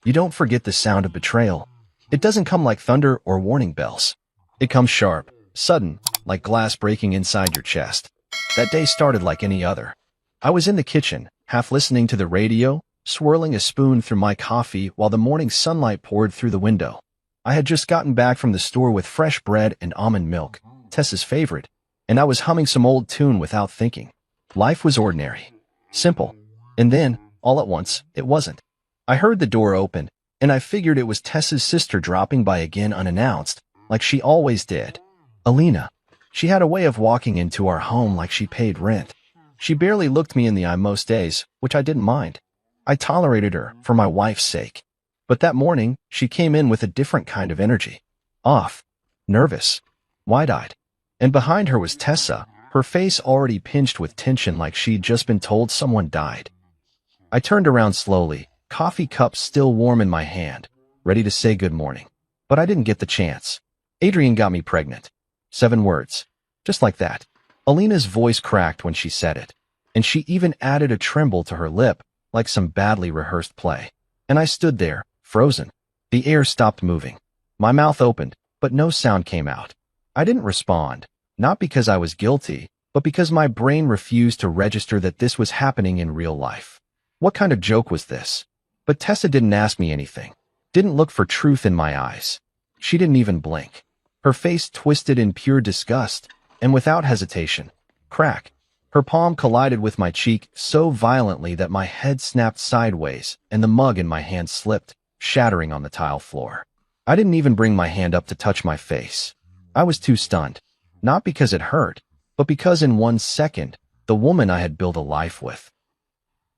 You don't forget the sound of betrayal. It doesn't come like thunder or warning bells. It comes sharp, sudden, like glass breaking inside your chest. That day started like any other. I was in the kitchen, half listening to the radio, swirling a spoon through my coffee while the morning sunlight poured through the window. I had just gotten back from the store with fresh bread and almond milk, Tessa's favorite, and I was humming some old tune without thinking. Life was ordinary, simple, and then, all at once, it wasn't. I heard the door open, and I figured it was Tessa's sister dropping by again unannounced, like she always did. Alina. She had a way of walking into our home like she paid rent. She barely looked me in the eye most days, which I didn't mind. I tolerated her for my wife's sake. But that morning, she came in with a different kind of energy. Off, nervous, wide-eyed. And behind her was Tessa, her face already pinched with tension like she'd just been told someone died. I turned around slowly, coffee cup still warm in my hand, ready to say good morning. But I didn't get the chance. Adrian got me pregnant. 7 words. Just like that. Alina's voice cracked when she said it, and she even added a tremble to her lip, like some badly rehearsed play. And I stood there, frozen. The air stopped moving. My mouth opened, but no sound came out. I didn't respond, not because I was guilty, but because my brain refused to register that this was happening in real life. What kind of joke was this? But Tessa didn't ask me anything, didn't look for truth in my eyes. She didn't even blink. Her face twisted in pure disgust, and without hesitation, crack. Her palm collided with my cheek so violently that my head snapped sideways and the mug in my hand slipped, shattering on the tile floor. I didn't even bring my hand up to touch my face. I was too stunned, not because it hurt, but because in 1 second, the woman I had built a life with,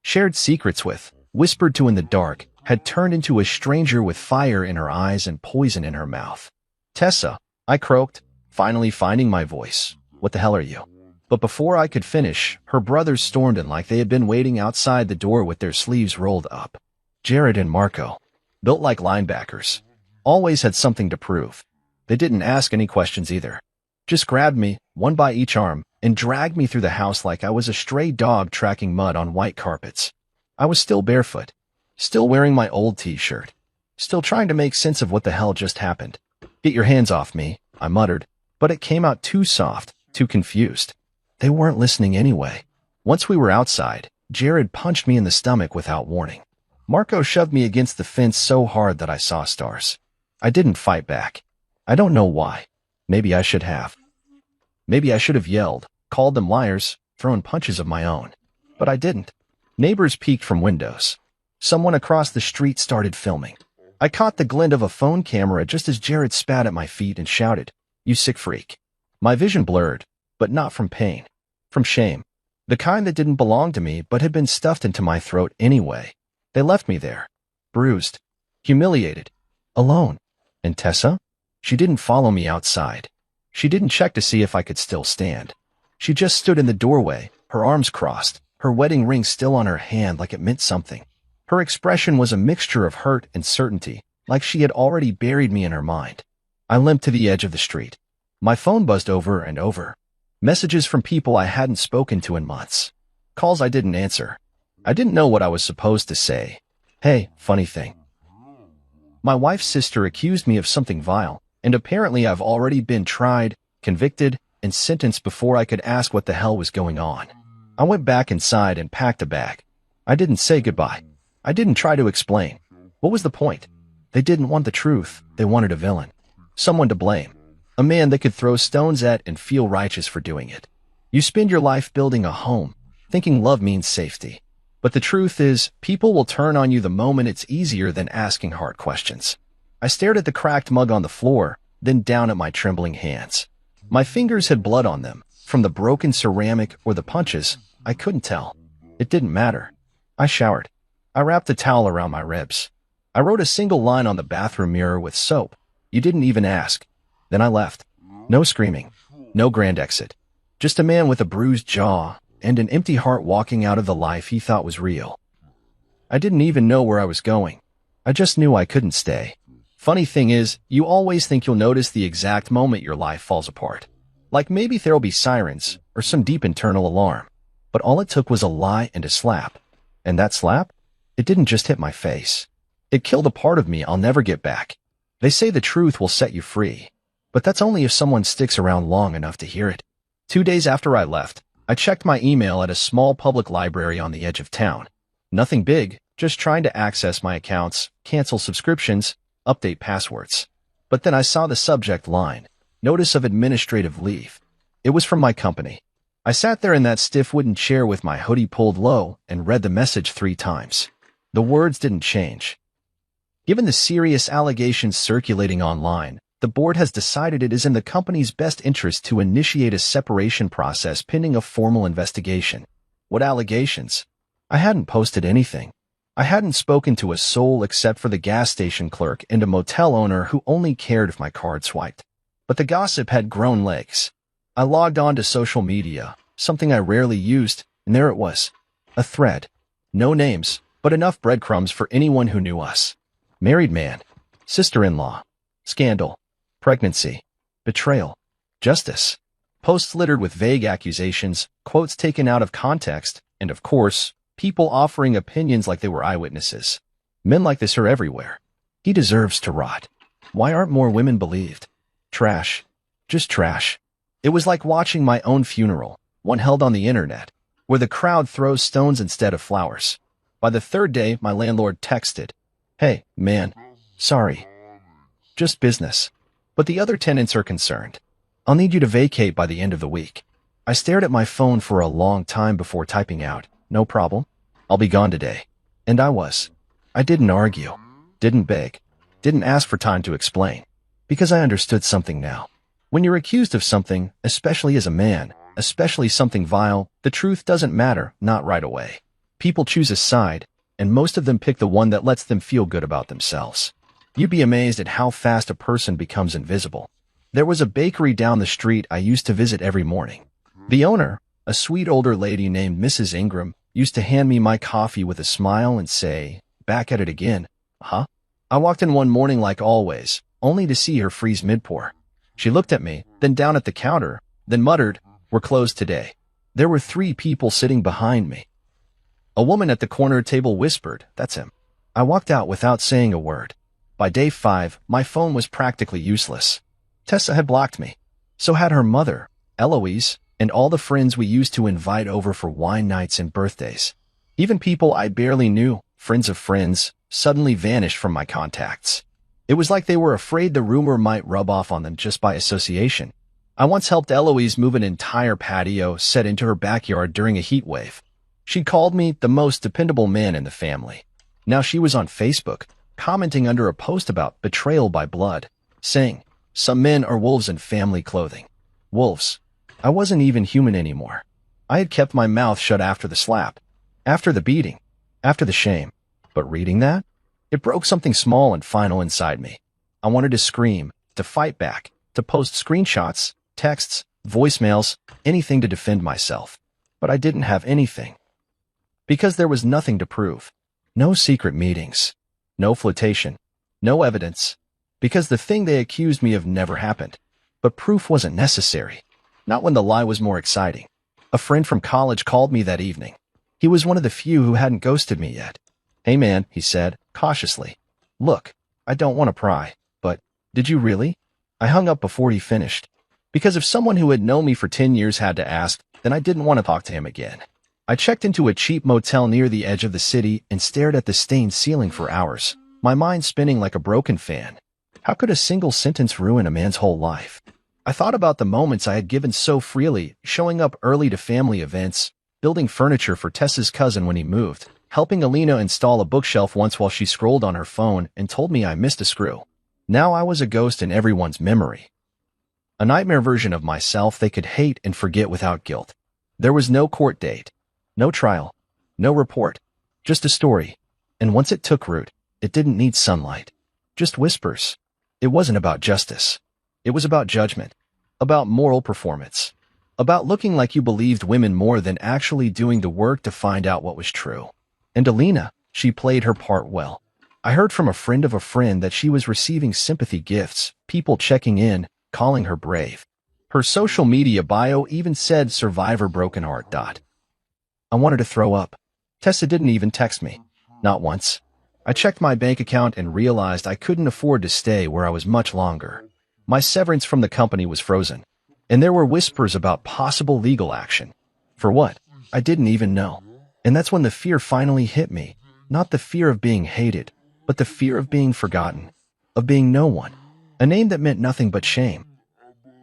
shared secrets with, whispered to in the dark, had turned into a stranger with fire in her eyes and poison in her mouth. Tessa, I croaked, finally finding my voice. What the hell are you? But before I could finish, her brothers stormed in like they had been waiting outside the door with their sleeves rolled up. Jared and Marco, built like linebackers, always had something to prove. They didn't ask any questions either. Just grabbed me, one by each arm, and dragged me through the house like I was a stray dog tracking mud on white carpets. I was still barefoot, still wearing my old t-shirt, still trying to make sense of what the hell just happened. Get your hands off me, I muttered, but it came out too soft, too confused. They weren't listening anyway. Once we were outside, Jared punched me in the stomach without warning. Marco shoved me against the fence so hard that I saw stars. I didn't fight back. I don't know why. Maybe I should have. Maybe I should have yelled, called them liars, thrown punches of my own. But I didn't. Neighbors peeked from windows. Someone across the street started filming. I caught the glint of a phone camera just as Jared spat at my feet and shouted, "You sick freak." My vision blurred, but not from pain. From shame. The kind that didn't belong to me but had been stuffed into my throat anyway. They left me there. Bruised. Humiliated. Alone. And Tessa? She didn't follow me outside. She didn't check to see if I could still stand. She just stood in the doorway, her arms crossed, her wedding ring still on her hand like it meant something. Her expression was a mixture of hurt and certainty, like she had already buried me in her mind. I limped to the edge of the street. My phone buzzed over and over. Messages from people I hadn't spoken to in months. Calls I didn't answer. I didn't know what I was supposed to say. Hey, funny thing. My wife's sister accused me of something vile, and apparently I've already been tried, convicted, and sentenced before I could ask what the hell was going on. I went back inside and packed a bag. I didn't say goodbye. I didn't try to explain. What was the point? They didn't want the truth. They wanted a villain. Someone to blame. A man they could throw stones at and feel righteous for doing it. You spend your life building a home, thinking love means safety. But the truth is, people will turn on you the moment it's easier than asking hard questions. I stared at the cracked mug on the floor, then down at my trembling hands. My fingers had blood on them. From the broken ceramic or the punches, I couldn't tell. It didn't matter. I showered. I wrapped a towel around my ribs. I wrote a single line on the bathroom mirror with soap. You didn't even ask. Then I left. No screaming. No grand exit. Just a man with a bruised jaw and an empty heart walking out of the life he thought was real. I didn't even know where I was going. I just knew I couldn't stay. Funny thing is, you always think you'll notice the exact moment your life falls apart. Like maybe there'll be sirens or some deep internal alarm. But all it took was a lie and a slap. And that slap? It didn't just hit my face. It killed a part of me I'll never get back. They say the truth will set you free, but that's only if someone sticks around long enough to hear it. 2 days after I left, I checked my email at a small public library on the edge of town. Nothing big, just trying to access my accounts, cancel subscriptions, update passwords. But then I saw the subject line, Notice of Administrative Leave. It was from my company. I sat there in that stiff wooden chair with my hoodie pulled low and read the message 3 times. The words didn't change. Given the serious allegations circulating online, the board has decided it is in the company's best interest to initiate a separation process pending a formal investigation. What allegations? I hadn't posted anything. I hadn't spoken to a soul except for the gas station clerk and a motel owner who only cared if my card swiped. But the gossip had grown legs. I logged on to social media, something I rarely used, and there it was. A thread. No names, but enough breadcrumbs for anyone who knew us. Married man. Sister-in-law. Scandal. Pregnancy. Betrayal. Justice. Posts littered with vague accusations, quotes taken out of context, and of course, people offering opinions like they were eyewitnesses. Men like this are everywhere. He deserves to rot. Why aren't more women believed? Trash. Just trash. It was like watching my own funeral, one held on the internet, where the crowd throws stones instead of flowers. By the 3rd day, my landlord texted, "Hey, man, sorry. Just business. But the other tenants are concerned. I'll need you to vacate by the end of the week." I stared at my phone for a long time before typing out, "No problem. I'll be gone today." And I was. I didn't argue, didn't beg, didn't ask for time to explain, because I understood something now. When you're accused of something, especially as a man, especially something vile, the truth doesn't matter, not right away. People choose a side, and most of them pick the one that lets them feel good about themselves. You'd be amazed at how fast a person becomes invisible. There was a bakery down the street I used to visit every morning. The owner, a sweet older lady named Mrs. Ingram, used to hand me my coffee with a smile and say, "Back at it again, huh?" I walked in one morning like always, only to see her freeze mid-pour. She looked at me, then down at the counter, then muttered, "We're closed today." There were 3 people sitting behind me. A woman at the corner table whispered, "That's him." I walked out without saying a word. By day 5, my phone was practically useless. Tessa had blocked me. So had her mother, Eloise, and all the friends we used to invite over for wine nights and birthdays. Even people I barely knew, friends of friends, suddenly vanished from my contacts. It was like they were afraid the rumor might rub off on them just by association. I once helped Eloise move an entire patio set into her backyard during a heat wave. She called me the most dependable man in the family. Now she was on Facebook, commenting under a post about betrayal by blood, saying, "Some men are wolves in family clothing." Wolves. I wasn't even human anymore. I had kept my mouth shut after the slap, after the beating, after the shame. But reading that? It broke something small and final inside me. I wanted to scream, to fight back, to post screenshots, texts, voicemails, anything to defend myself. But I didn't have anything. Because there was nothing to prove. No secret meetings. No flotation. No evidence. Because the thing they accused me of never happened. But proof wasn't necessary. Not when the lie was more exciting. A friend from college called me that evening. He was one of the few who hadn't ghosted me yet. "Hey man," he said, cautiously. "Look, I don't want to pry, but did you really?" I hung up before he finished. Because if someone who had known me for 10 years had to ask, then I didn't want to talk to him again. I checked into a cheap motel near the edge of the city and stared at the stained ceiling for hours, my mind spinning like a broken fan. How could a single sentence ruin a man's whole life? I thought about the moments I had given so freely, showing up early to family events, building furniture for Tessa's cousin when he moved, helping Alina install a bookshelf once while she scrolled on her phone and told me I missed a screw. Now I was a ghost in everyone's memory. A nightmare version of myself they could hate and forget without guilt. There was no court date, no trial, no report, just a story. And once it took root, it didn't need sunlight, just whispers. It wasn't about justice. It was about judgment, about moral performance, about looking like you believed women more than actually doing the work to find out what was true. And Alina, she played her part well. I heard from a friend of a friend that she was receiving sympathy gifts, people checking in, calling her brave. Her social media bio even said "Survivor Broken Heart." I wanted to throw up. Tessa didn't even text me. Not once. I checked my bank account and realized I couldn't afford to stay where I was much longer. My severance from the company was frozen, and there were whispers about possible legal action. For what? I didn't even know. And that's when the fear finally hit me. Not the fear of being hated, but the fear of being forgotten, of being no one, a name that meant nothing but shame.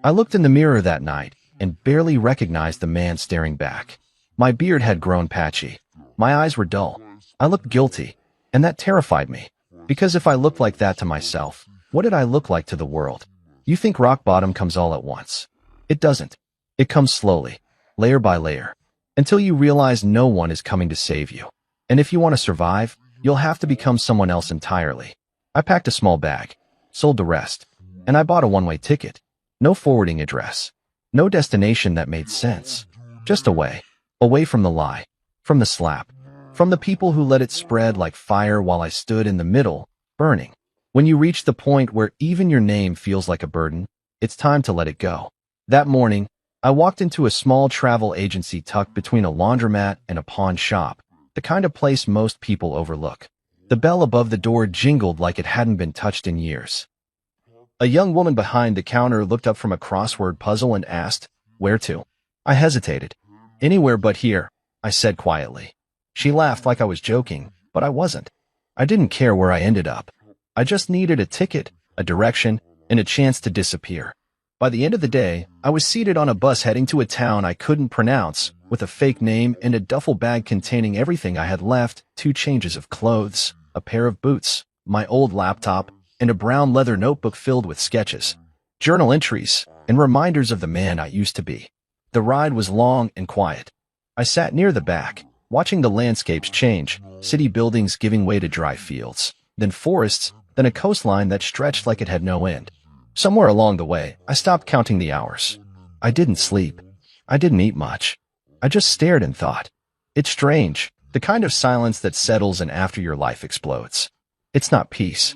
I looked in the mirror that night and barely recognized the man staring back. My beard had grown patchy. My eyes were dull. I looked guilty, and that terrified me. Because if I looked like that to myself, what did I look like to the world? You think rock bottom comes all at once. It doesn't. It comes slowly, layer by layer, until you realize no one is coming to save you. And if you want to survive, you'll have to become someone else entirely. I packed a small bag, sold the rest, and I bought a one-way ticket. No forwarding address. No destination that made sense. Just away from the lie, from the slap, from the people who let it spread like fire while I stood in the middle, burning. When you reach the point where even your name feels like a burden, it's time to let it go. That morning, I walked into a small travel agency tucked between a laundromat and a pawn shop, the kind of place most people overlook. The bell above the door jingled like it hadn't been touched in years. A young woman behind the counter looked up from a crossword puzzle and asked, "Where to?" I hesitated. "Anywhere but here," I said quietly. She laughed like I was joking, but I wasn't. I didn't care where I ended up. I just needed a ticket, a direction, and a chance to disappear. By the end of the day, I was seated on a bus heading to a town I couldn't pronounce, with a fake name and a duffel bag containing everything I had left, 2 changes of clothes, a pair of boots, my old laptop, and a brown leather notebook filled with sketches, journal entries, and reminders of the man I used to be. The ride was long and quiet. I sat near the back, watching the landscapes change, city buildings giving way to dry fields, then forests, then a coastline that stretched like it had no end. Somewhere along the way, I stopped counting the hours. I didn't sleep. I didn't eat much. I just stared and thought. It's strange, the kind of silence that settles and after your life explodes. It's not peace.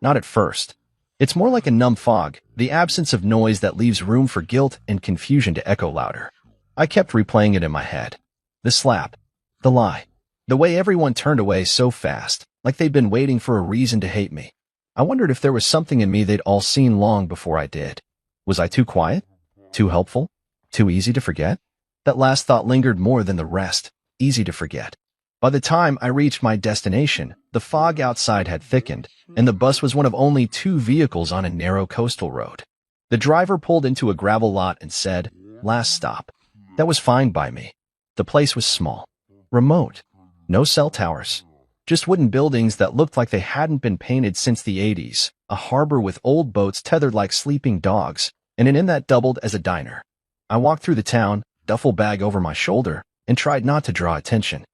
Not at first. It's more like a numb fog, the absence of noise that leaves room for guilt and confusion to echo louder. I kept replaying it in my head. The slap. The lie. The way everyone turned away so fast, like they'd been waiting for a reason to hate me. I wondered if there was something in me they'd all seen long before I did. Was I too quiet? Too helpful? Too easy to forget? That last thought lingered more than the rest. Easy to forget. By the time I reached my destination, the fog outside had thickened, and the bus was one of only 2 vehicles on a narrow coastal road. The driver pulled into a gravel lot and said, "Last stop." That was fine by me. The place was small, remote, no cell towers, just wooden buildings that looked like they hadn't been painted since the 80s, a harbor with old boats tethered like sleeping dogs, and an inn that doubled as a diner. I walked through the town, duffel bag over my shoulder, and tried not to draw attention.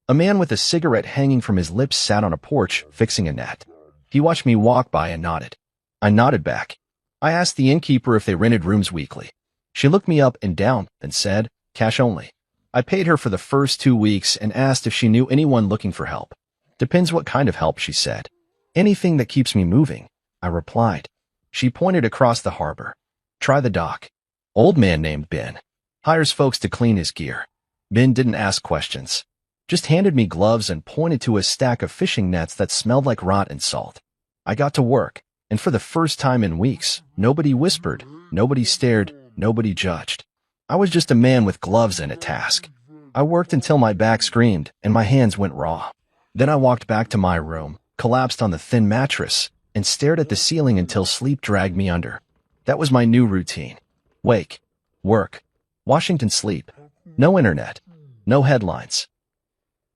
A man with a cigarette hanging from his lips sat on a porch, fixing a net. He watched me walk by and nodded. I nodded back. I asked the innkeeper if they rented rooms weekly. She looked me up and down and said, "Cash only." I paid her for the first 2 weeks and asked if she knew anyone looking for help. "Depends what kind of help," she said. "Anything that keeps me moving," I replied. She pointed across the harbor. "Try the dock. Old man named Ben. Hires folks to clean his gear." Ben didn't ask questions. Just handed me gloves and pointed to a stack of fishing nets that smelled like rot and salt. I got to work, and for the first time in weeks, nobody whispered, nobody stared, nobody judged. I was just a man with gloves and a task. I worked until my back screamed and my hands went raw. Then I walked back to my room, collapsed on the thin mattress, and stared at the ceiling until sleep dragged me under. That was my new routine. Wake, work, Washington sleep. No internet, no headlines.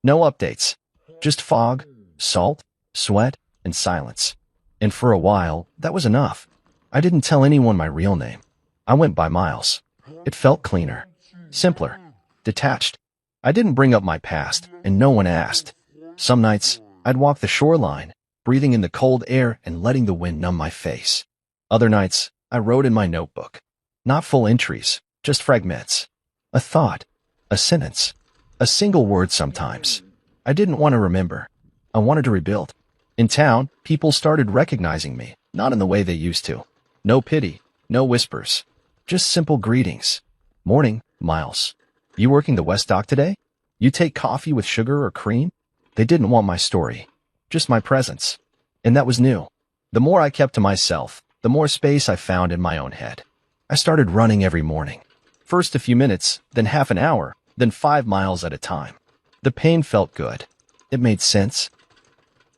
No updates, just fog, salt, sweat, and silence. And for a while, that was enough. I didn't tell anyone my real name. I went by Miles. It felt cleaner, simpler, detached. I didn't bring up my past, and no one asked. Some nights, I'd walk the shoreline, breathing in the cold air and letting the wind numb my face. Other nights, I wrote in my notebook. Not full entries, just fragments. A thought, a sentence. A single word sometimes. I didn't want to remember. I wanted to rebuild. In town, people started recognizing me, not in the way they used to. No pity, no whispers. Just simple greetings. "Morning, Miles. You working the West Dock today? You take coffee with sugar or cream?" They didn't want my story. just my presence. And that was new. The more I kept to myself, the more space I found in my own head. I started running every morning. First a few minutes, then half an hour, then 5 miles at a time. The pain felt good. It made sense.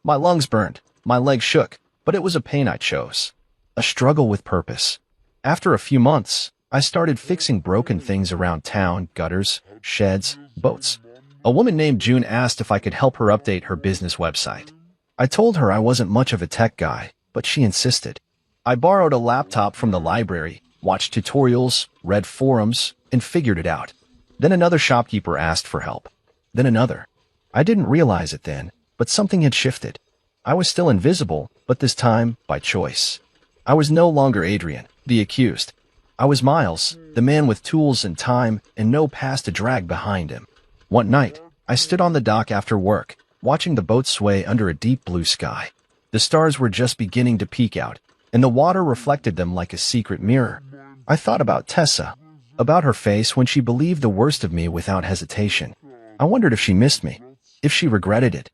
My lungs burned, my legs shook, but it was a pain I chose. A struggle with purpose. After a few months, I started fixing broken things around town, gutters, sheds, boats. A woman named June asked if I could help her update her business website. I told her I wasn't much of a tech guy, but she insisted. I borrowed a laptop from the library, watched tutorials, read forums, and figured it out. Then another shopkeeper asked for help. Then another. I didn't realize it then, but something had shifted. I was still invisible, but this time by choice. I was no longer Adrian, the accused. I was Miles, the man with tools and time and no past to drag behind him. One night, I stood on the dock after work, watching the boat sway under a deep blue sky. The stars were just beginning to peek out, and the water reflected them like a secret mirror. I thought about Tessa, about her face when she believed the worst of me without hesitation. I wondered if she missed me, if she regretted it.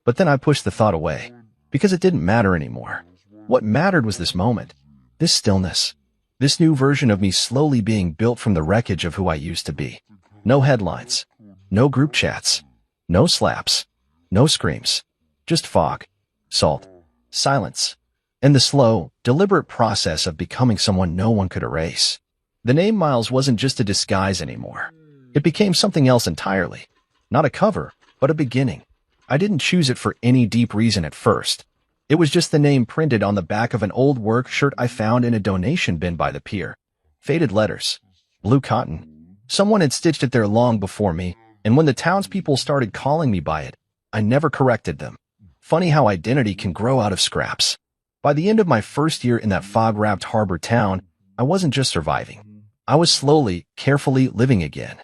But then I pushed the thought away, because it didn't matter anymore. What mattered was this moment, this stillness, this new version of me slowly being built from the wreckage of who I used to be. No headlines, no group chats, no slaps, no screams, just fog, salt, silence, and the slow, deliberate process of becoming someone no one could erase. The name Miles wasn't just a disguise anymore. It became something else entirely. Not a cover, but a beginning. I didn't choose it for any deep reason at first. It was just the name printed on the back of an old work shirt I found in a donation bin by the pier. Faded letters. Blue cotton. Someone had stitched it there long before me, and when the townspeople started calling me by it, I never corrected them. Funny how identity can grow out of scraps. By the end of my first year in that fog-wrapped harbor town, I wasn't just surviving. I was slowly, carefully living again.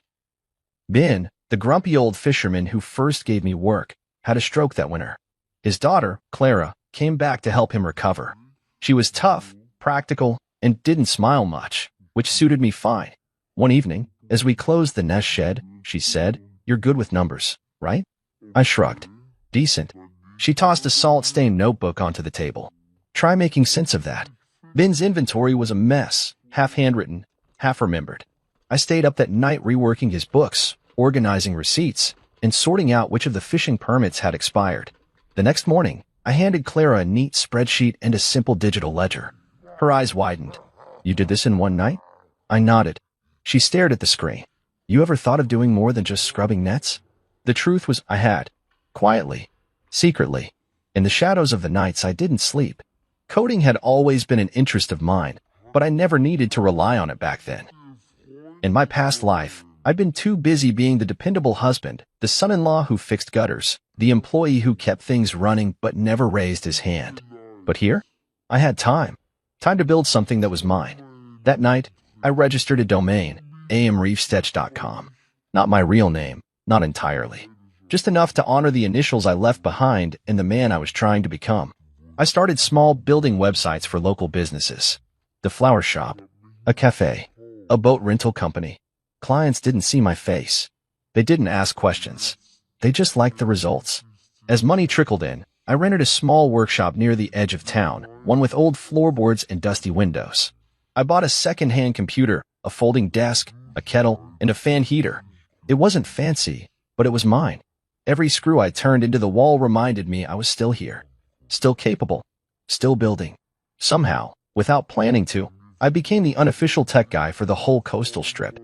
Ben, the grumpy old fisherman who first gave me work, had a stroke that winter. His daughter, Clara, came back to help him recover. She was tough, practical, and didn't smile much, which suited me fine. One evening, as we closed the nest shed, she said, "You're good with numbers, right?" I shrugged. "Decent." She tossed a salt-stained notebook onto the table. "Try making sense of that." Ben's inventory was a mess, half handwritten, half remembered. I stayed up that night reworking his books, organizing receipts, and sorting out which of the fishing permits had expired. The next morning, I handed Clara a neat spreadsheet and a simple digital ledger. Her eyes widened. "You did this in one night?" I nodded. She stared at the screen. "You ever thought of doing more than just scrubbing nets?" The truth was I had. Quietly. Secretly. In the shadows of the nights I didn't sleep. Coding had always been an interest of mine, but I never needed to rely on it back then. In my past life, I'd been too busy being the dependable husband, the son-in-law who fixed gutters, the employee who kept things running but never raised his hand. But here, I had time. Time to build something that was mine. That night, I registered a domain, amreefsketch.com. Not my real name, not entirely. Just enough to honor the initials I left behind and the man I was trying to become. I started small, building websites for local businesses. The flower shop, a cafe, a boat rental company. Clients didn't see my face. They didn't ask questions. They just liked the results. As money trickled in, I rented a small workshop near the edge of town, one with old floorboards and dusty windows. I bought a second-hand computer, a folding desk, a kettle, and a fan heater. It wasn't fancy, but it was mine. Every screw I turned into the wall reminded me I was still here, still capable, still building. Somehow, without planning to, I became the unofficial tech guy for the whole coastal strip.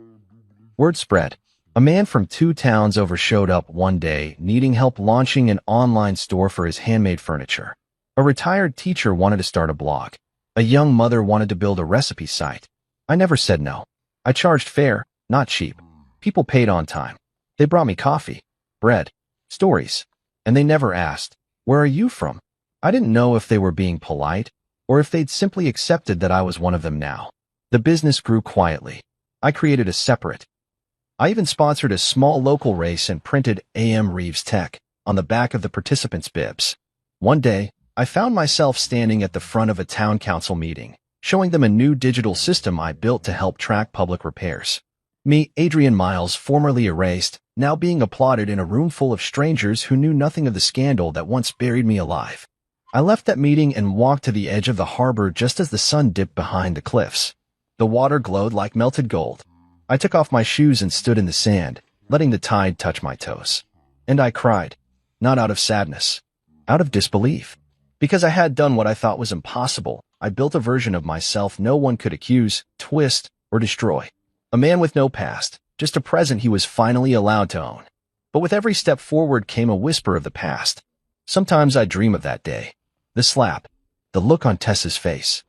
Word spread. A man from 2 towns over showed up one day, needing help launching an online store for his handmade furniture. A retired teacher wanted to start a blog. A young mother wanted to build a recipe site. I never said no. I charged fair, not cheap. People paid on time. They brought me coffee, bread, stories, and they never asked, "Where are you from?" I didn't know if they were being polite or if they'd simply accepted that I was one of them now. The business grew quietly. I created a separate. I even sponsored a small local race and printed AM Reeves Tech on the back of the participants' bibs. One day, I found myself standing at the front of a town council meeting, showing them a new digital system I built to help track public repairs. Me, Adrian Miles, formerly erased, now being applauded in a room full of strangers who knew nothing of the scandal that once buried me alive. I left that meeting and walked to the edge of the harbor just as the sun dipped behind the cliffs. The water glowed like melted gold. I took off my shoes and stood in the sand, letting the tide touch my toes. And I cried, not out of sadness, out of disbelief. Because I had done what I thought was impossible, I built a version of myself no one could accuse, twist, or destroy. A man with no past, just a present he was finally allowed to own. But with every step forward came a whisper of the past. Sometimes I dream of that day. The slap, the look on Tessa's face,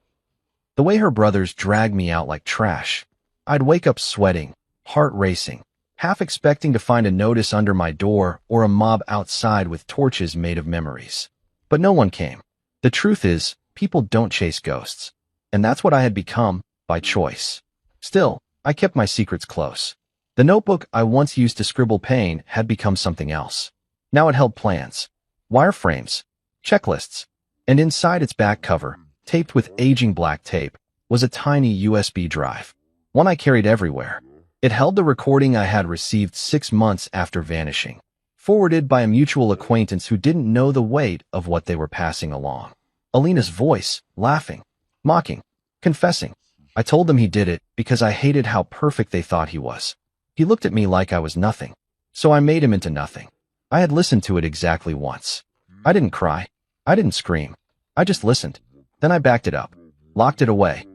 the way her brothers dragged me out like trash. I'd wake up sweating, heart racing, half expecting to find a notice under my door or a mob outside with torches made of memories. But no one came. The truth is, people don't chase ghosts. And that's what I had become, by choice. Still, I kept my secrets close. The notebook I once used to scribble pain had become something else. Now it held plans, wireframes, checklists, and inside its back cover, taped with aging black tape, was a tiny USB drive, one I carried everywhere. It held the recording I had received 6 months after vanishing, forwarded by a mutual acquaintance who didn't know the weight of what they were passing along. Alina's voice, laughing, mocking, confessing. I told them he did it because I hated how perfect they thought he was. He looked at me like I was nothing, so I made him into nothing. I had listened to it exactly once. I didn't cry. I didn't scream. I just listened. Then I backed it up, locked it away,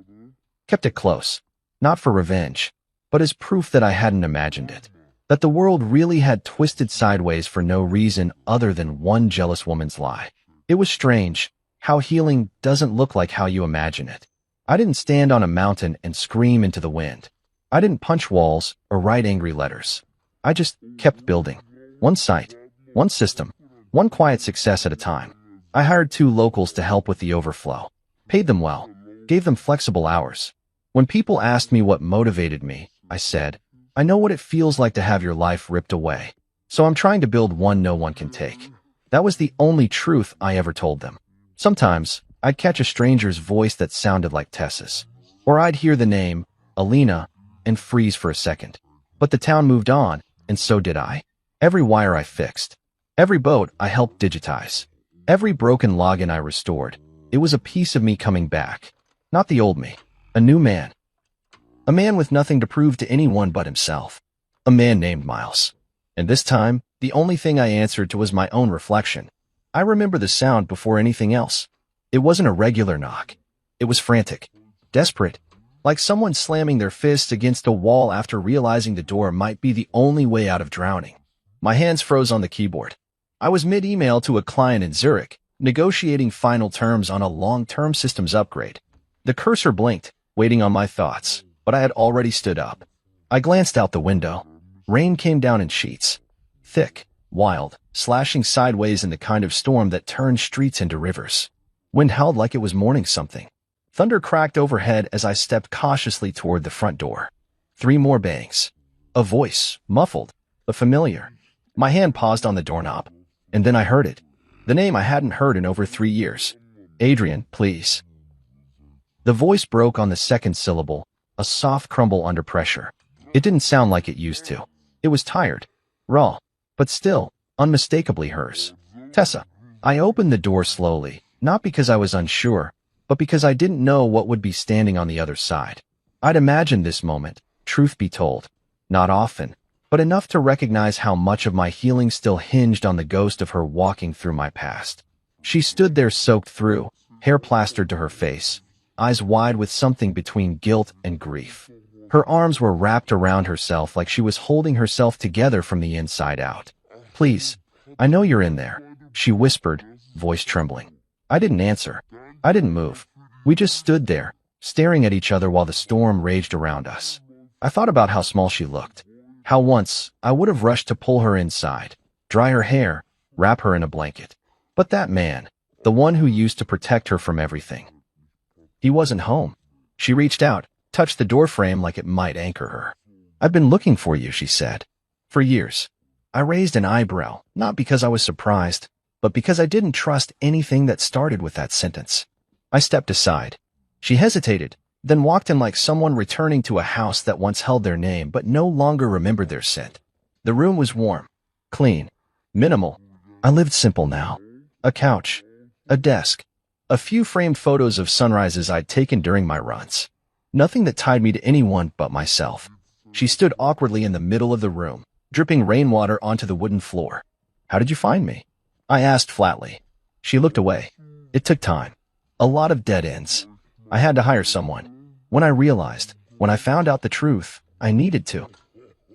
kept it close, not for revenge, but as proof that I hadn't imagined it, that the world really had twisted sideways for no reason other than one jealous woman's lie. It was strange how healing doesn't look like how you imagine it. I didn't stand on a mountain and scream into the wind. I didn't punch walls or write angry letters. I just kept building. One site, one system, one quiet success at a time. I hired 2 locals to help with the overflow, paid them well, gave them flexible hours. When people asked me what motivated me, I said, I know what it feels like to have your life ripped away, so I'm trying to build one no one can take. That was the only truth I ever told them. Sometimes, I'd catch a stranger's voice that sounded like Tessa's, or I'd hear the name, Alina, and freeze for a second. But the town moved on, and so did I. Every wire I fixed, every boat I helped digitize, every broken login I restored, it was a piece of me coming back. Not the old me, a new man. A man with nothing to prove to anyone but himself. A man named Miles. And this time, the only thing I answered to was my own reflection. I remember the sound before anything else. It wasn't a regular knock. It was frantic, desperate, like someone slamming their fists against a wall after realizing the door might be the only way out of drowning. My hands froze on the keyboard. I was mid-email to a client in Zurich, negotiating final terms on a long-term systems upgrade. The cursor blinked, waiting on my thoughts, but I had already stood up. I glanced out the window. Rain came down in sheets. Thick, wild, slashing sideways in the kind of storm that turned streets into rivers. Wind howled like it was mourning something. Thunder cracked overhead as I stepped cautiously toward the front door. 3 more bangs. A voice, muffled, but familiar. My hand paused on the doorknob. And then I heard it. The name I hadn't heard in over 3 years. Adrian, please. The voice broke on the second syllable, a soft crumble under pressure. It didn't sound like it used to. It was tired, raw, but still, unmistakably hers. Tessa. I opened the door slowly, not because I was unsure, but because I didn't know what would be standing on the other side. I'd imagined this moment, truth be told. Not often, but enough to recognize how much of my healing still hinged on the ghost of her walking through my past. She stood there soaked through, hair plastered to her face, eyes wide with something between guilt and grief. Her arms were wrapped around herself like she was holding herself together from the inside out. Please, I know you're in there, she whispered, voice trembling. I didn't answer. I didn't move. We just stood there, staring at each other while the storm raged around us. I thought about how small she looked. How once I would have rushed to pull her inside, dry her hair, wrap her in a blanket. But that man, the one who used to protect her from everything, he wasn't home. She reached out, touched the doorframe like it might anchor her. I've been looking for you, she said. For years. I raised an eyebrow, not because I was surprised, but because I didn't trust anything that started with that sentence. I stepped aside. She hesitated, then walked in like someone returning to a house that once held their name but no longer remembered their scent. The room was warm, clean, minimal. I lived simple now. A couch, a desk, a few framed photos of sunrises I'd taken during my runs. Nothing that tied me to anyone but myself. She stood awkwardly in the middle of the room, dripping rainwater onto the wooden floor. "How did you find me?" I asked flatly. She looked away. It took time. A lot of dead ends. I had to hire someone. When I found out the truth, I needed to.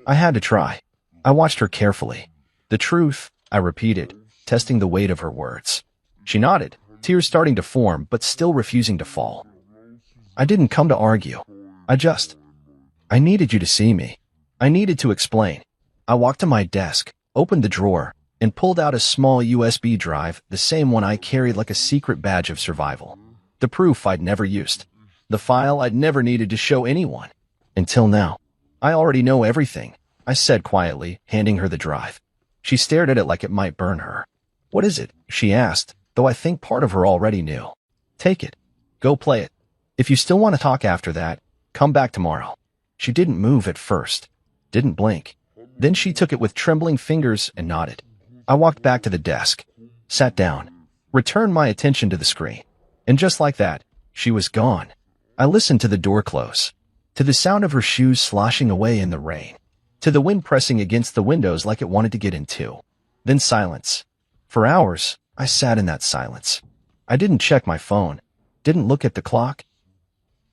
I had to try. I watched her carefully. "The truth," I repeated, testing the weight of her words. She nodded, tears starting to form but still refusing to fall. "I didn't come to argue. I needed you to see me. I needed to explain." I walked to my desk, opened the drawer, and pulled out a small USB drive, the same one I carried like a secret badge of survival. The proof I'd never used. The file I'd never needed to show anyone. Until now. "I already know everything," I said quietly, handing her the drive. She stared at it like it might burn her. "What is it?" she asked, though I think part of her already knew. "Take it. Go play it. If you still want to talk after that, come back tomorrow." She didn't move at first, didn't blink. Then she took it with trembling fingers and nodded. I walked back to the desk, sat down, returned my attention to the screen. And just like that, she was gone. I listened to the door close, to the sound of her shoes sloshing away in the rain, to the wind pressing against the windows like it wanted to get in too. Then silence. For hours, I sat in that silence. I didn't check my phone, didn't look at the clock,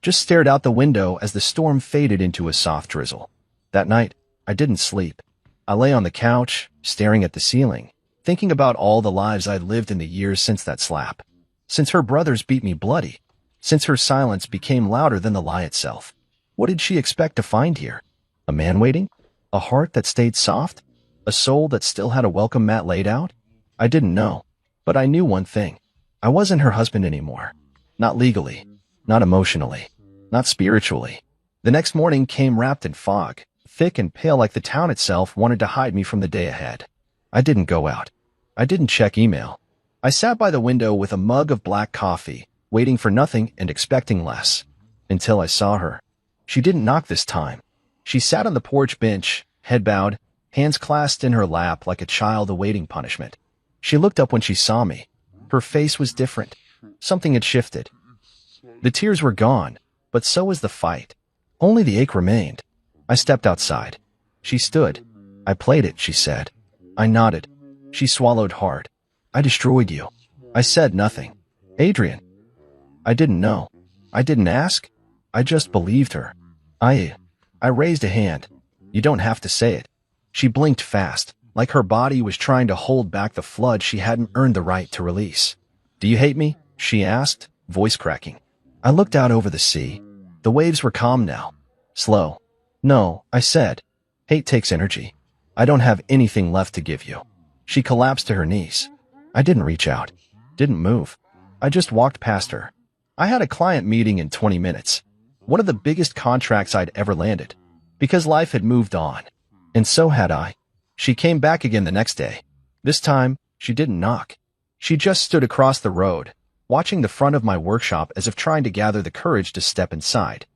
just stared out the window as the storm faded into a soft drizzle. That night, I didn't sleep. I lay on the couch, staring at the ceiling, thinking about all the lives I'd lived in the years since that slap. Since her brothers beat me bloody. Since her silence became louder than the lie itself. What did she expect to find here? A man waiting? A heart that stayed soft? A soul that still had a welcome mat laid out? I didn't know. But I knew one thing. I wasn't her husband anymore. Not legally. Not emotionally. Not spiritually. The next morning came wrapped in fog, thick and pale like the town itself wanted to hide me from the day ahead. I didn't go out. I didn't check email. I sat by the window with a mug of black coffee, waiting for nothing and expecting less. Until I saw her. She didn't knock this time. She sat on the porch bench, head bowed, hands clasped in her lap like a child awaiting punishment. She looked up when she saw me. Her face was different. Something had shifted. The tears were gone, but so was the fight. Only the ache remained. I stepped outside. She stood. "I played it," she said. I nodded. She swallowed hard. "I destroyed you." I said nothing. "Adrian." I didn't know. I didn't ask. I just believed her. I raised a hand. "You don't have to say it." She blinked fast, like her body was trying to hold back the flood she hadn't earned the right to release. "Do you hate me?" she asked, voice cracking. I looked out over the sea. The waves were calm now. Slow. "No," I said. "Hate takes energy. I don't have anything left to give you." She collapsed to her knees. I didn't reach out. Didn't move. I just walked past her. I had a client meeting in 20 minutes. One of the biggest contracts I'd ever landed. Because life had moved on. And so had I. She came back again the next day. This time, she didn't knock. She just stood across the road, watching the front of my workshop as if trying to gather the courage to step inside.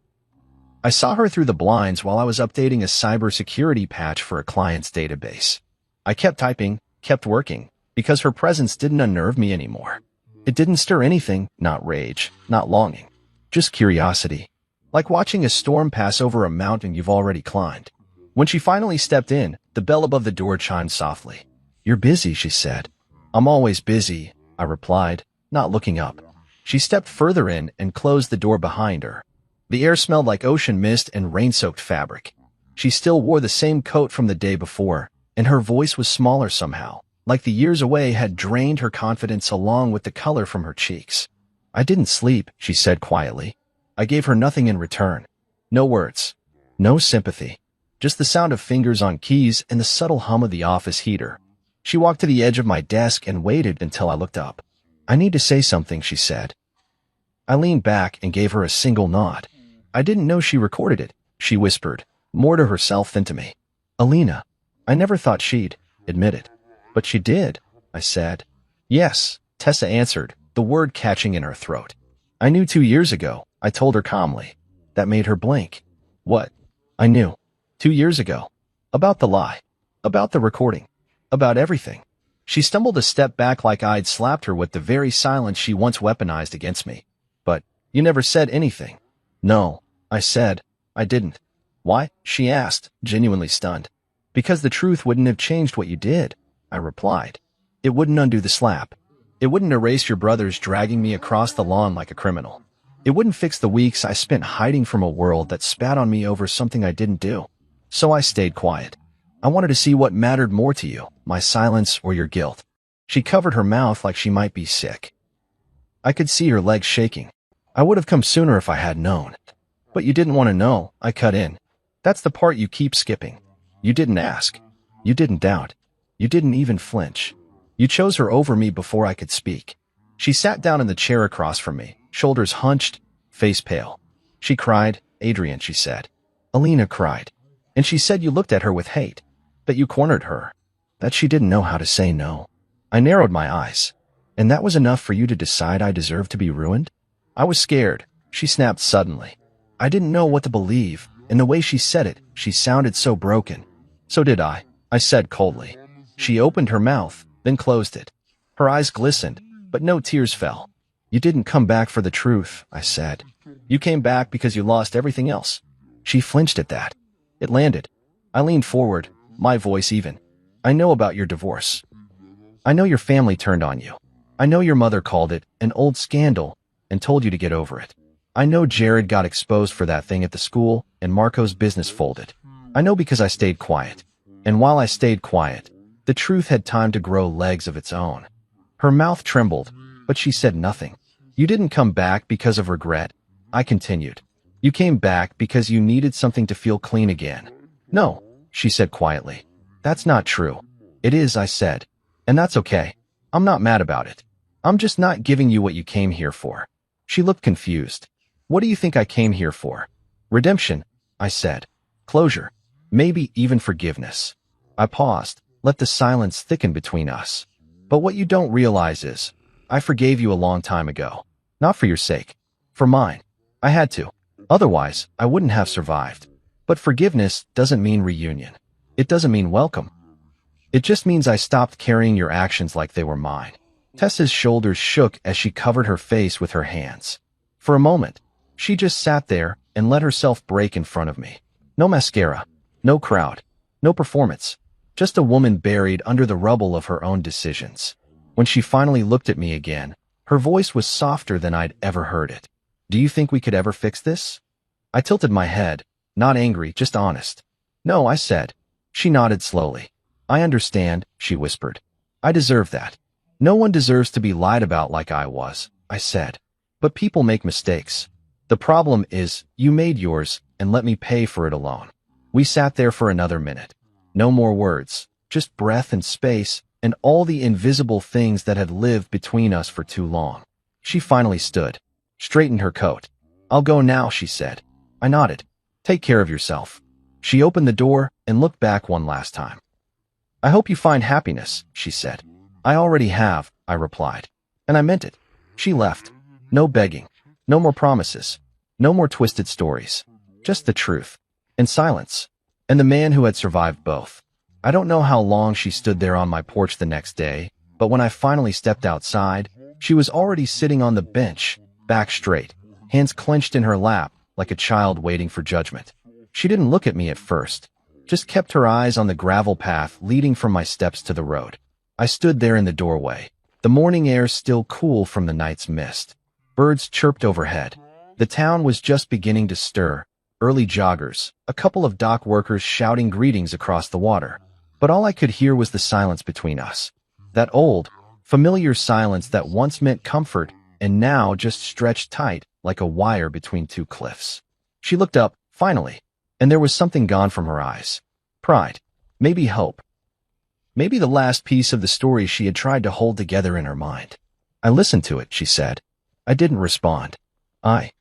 I saw her through the blinds while I was updating a cybersecurity patch for a client's database. I kept typing, kept working, because her presence didn't unnerve me anymore. It didn't stir anything, not rage, not longing, just curiosity. Like watching a storm pass over a mountain you've already climbed. When she finally stepped in, the bell above the door chimed softly. "You're busy," she said. "I'm always busy," I replied, not looking up. She stepped further in and closed the door behind her. The air smelled like ocean mist and rain-soaked fabric. She still wore the same coat from the day before, and her voice was smaller somehow, like the years away had drained her confidence along with the color from her cheeks. "I didn't sleep," she said quietly. I gave her nothing in return. No words. No sympathy. Just the sound of fingers on keys and the subtle hum of the office heater. She walked to the edge of my desk and waited until I looked up. "I need to say something," she said. I leaned back and gave her a single nod. "I didn't know she recorded it," she whispered, more to herself than to me. "Alina, I never thought she'd admit it." "But she did," I said. "Yes," Tessa answered, the word catching in her throat. "I knew 2 years ago," I told her calmly. That made her blink. What? I knew. 2 years ago. About the lie. About the recording. About everything. She stumbled a step back like I'd slapped her with the very silence she once weaponized against me. But you never said anything. No, I said. I didn't. Why? She asked, genuinely stunned. Because the truth wouldn't have changed what you did, I replied. It wouldn't undo the slap. It wouldn't erase your brothers dragging me across the lawn like a criminal. It wouldn't fix the weeks I spent hiding from a world that spat on me over something I didn't do. So I stayed quiet. I wanted to see what mattered more to you, my silence or your guilt. She covered her mouth like she might be sick. I could see her legs shaking. I would have come sooner if I had known. But you didn't want to know, I cut in. That's the part you keep skipping. You didn't ask. You didn't doubt. You didn't even flinch. You chose her over me before I could speak. She sat down in the chair across from me, shoulders hunched, face pale. She cried. Adrian, she said. Alina cried. And she said you looked at her with hate. That you cornered her. That she didn't know how to say no. I narrowed my eyes. And that was enough for you to decide I deserved to be ruined? I was scared. She snapped suddenly. I didn't know what to believe, and the way she said it, she sounded so broken. So did I said coldly. She opened her mouth, then closed it. Her eyes glistened, but no tears fell. You didn't come back for the truth, I said. You came back because you lost everything else. She flinched at that. It landed. I leaned forward, my voice even. I know about your divorce. I know your family turned on you. I know your mother called it an old scandal and told you to get over it. I know Jared got exposed for that thing at the school and Marco's business folded. I know because I stayed quiet. And while I stayed quiet, the truth had time to grow legs of its own. Her mouth trembled, but she said nothing. You didn't come back because of regret, I continued. You came back because you needed something to feel clean again. No, she said quietly. That's not true. It is, I said. And that's okay. I'm not mad about it. I'm just not giving you what you came here for. She looked confused. What do you think I came here for? Redemption, I said. Closure. Maybe even forgiveness. I paused, let the silence thicken between us. But what you don't realize is, I forgave you a long time ago. Not for your sake. For mine. I had to. Otherwise, I wouldn't have survived. But forgiveness doesn't mean reunion. It doesn't mean welcome. It just means I stopped carrying your actions like they were mine. Tessa's shoulders shook as she covered her face with her hands. For a moment, she just sat there and let herself break in front of me. No mascara, no crowd, no performance. Just a woman buried under the rubble of her own decisions. When she finally looked at me again, her voice was softer than I'd ever heard it. Do you think we could ever fix this? I tilted my head, not angry, just honest. No, I said. She nodded slowly. I understand, she whispered. I deserve that. No one deserves to be lied about like I was, I said. But people make mistakes. The problem is, you made yours and let me pay for it alone. We sat there for another minute. No more words, just breath and space and all the invisible things that had lived between us for too long. She finally stood, straightened her coat. I'll go now, she said. I nodded. Take care of yourself. She opened the door and looked back one last time. I hope you find happiness, she said. I already have, I replied. And I meant it. She left. No begging. No more promises. No more twisted stories. Just the truth. And silence. And the man who had survived both. I don't know how long she stood there on my porch the next day, but when I finally stepped outside, she was already sitting on the bench, back straight, hands clenched in her lap, like a child waiting for judgment. She didn't look at me at first, just kept her eyes on the gravel path leading from my steps to the road. I stood there in the doorway, the morning air still cool from the night's mist. Birds chirped overhead. The town was just beginning to stir, early joggers, a couple of dock workers shouting greetings across the water. But all I could hear was the silence between us. That old, familiar silence that once meant comfort and now just stretched tight like a wire between two cliffs. She looked up, finally, and there was something gone from her eyes. Pride. Maybe hope. Maybe the last piece of the story she had tried to hold together in her mind. I listened to it, she said. I didn't respond. I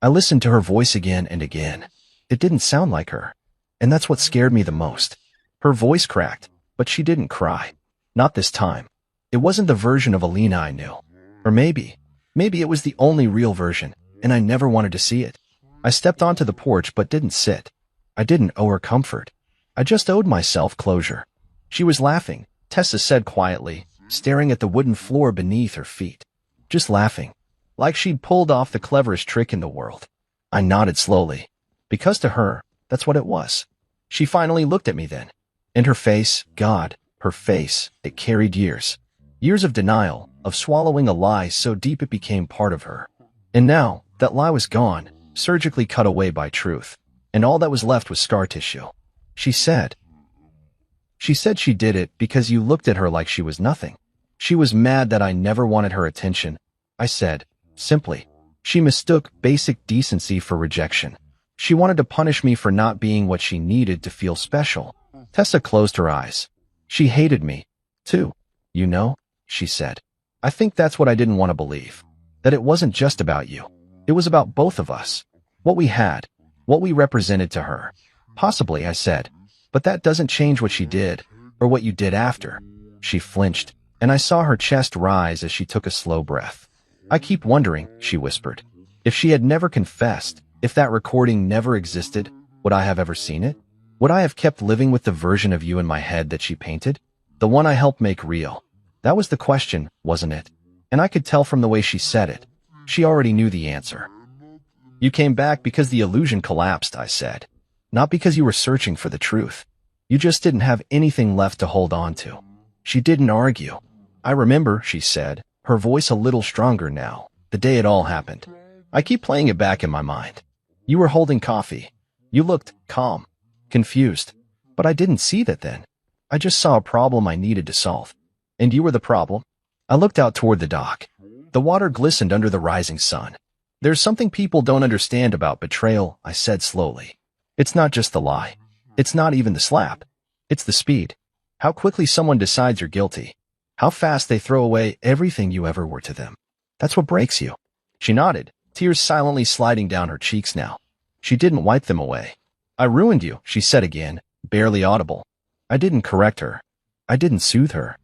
listened to her voice again and again. It didn't sound like her. And that's what scared me the most. Her voice cracked, but she didn't cry. Not this time. It wasn't the version of Alina I knew. Or maybe it was the only real version, and I never wanted to see it. I stepped onto the porch but didn't sit. I didn't owe her comfort. I just owed myself closure. She was laughing, Tessa said quietly, staring at the wooden floor beneath her feet. Just laughing. Like she'd pulled off the cleverest trick in the world. I nodded slowly. Because to her, that's what it was. She finally looked at me then. And her face, God, her face, it carried years. Years of denial, of swallowing a lie so deep it became part of her. And now, that lie was gone, surgically cut away by truth. And all that was left was scar tissue. She said she did it because you looked at her like she was nothing. She was mad that I never wanted her attention. I said, simply. She mistook basic decency for rejection. She wanted to punish me for not being what she needed to feel special. Tessa closed her eyes. She hated me, too. You know, she said. I think that's what I didn't want to believe. That it wasn't just about you. It was about both of us. What we had. What we represented to her. Possibly, I said. But that doesn't change what she did, or what you did after. She flinched, and I saw her chest rise as she took a slow breath. I keep wondering, she whispered. If she had never confessed, if that recording never existed, would I have ever seen it? Would I have kept living with the version of you in my head that she painted? The one I helped make real. That was the question, wasn't it? And I could tell from the way she said it. She already knew the answer. You came back because the illusion collapsed, I said. Not because you were searching for the truth. You just didn't have anything left to hold on to. She didn't argue. I remember, she said, her voice a little stronger now, the day it all happened. I keep playing it back in my mind. You were holding coffee. You looked calm, confused. But I didn't see that then. I just saw a problem I needed to solve. And you were the problem. I looked out toward the dock. The water glistened under the rising sun. There's something people don't understand about betrayal, I said slowly. It's not just the lie. It's not even the slap. It's the speed. How quickly someone decides you're guilty. How fast they throw away everything you ever were to them. That's what breaks you. She nodded, tears silently sliding down her cheeks now. She didn't wipe them away. I ruined you, she said again, barely audible. I didn't correct her. I didn't soothe her.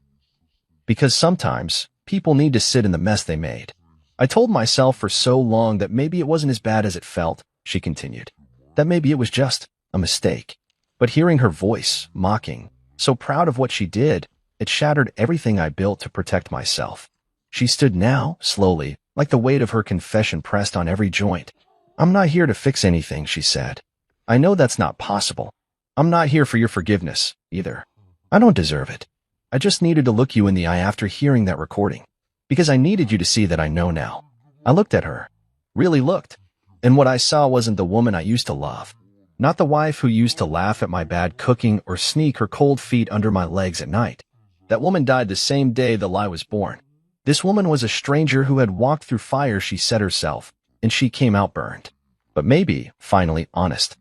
Because sometimes, people need to sit in the mess they made. I told myself for so long that maybe it wasn't as bad as it felt, she continued. That maybe it was just a mistake. But hearing her voice, mocking, so proud of what she did, it shattered everything I built to protect myself. She stood now, slowly, like the weight of her confession pressed on every joint. I'm not here to fix anything, she said. I know that's not possible. I'm not here for your forgiveness, either. I don't deserve it. I just needed to look you in the eye after hearing that recording. Because I needed you to see that I know now. I looked at her. Really looked. And what I saw wasn't the woman I used to love. Not the wife who used to laugh at my bad cooking or sneak her cold feet under my legs at night. That woman died the same day the lie was born. This woman was a stranger who had walked through fire, she said herself, and she came out burned. But maybe, finally, honest.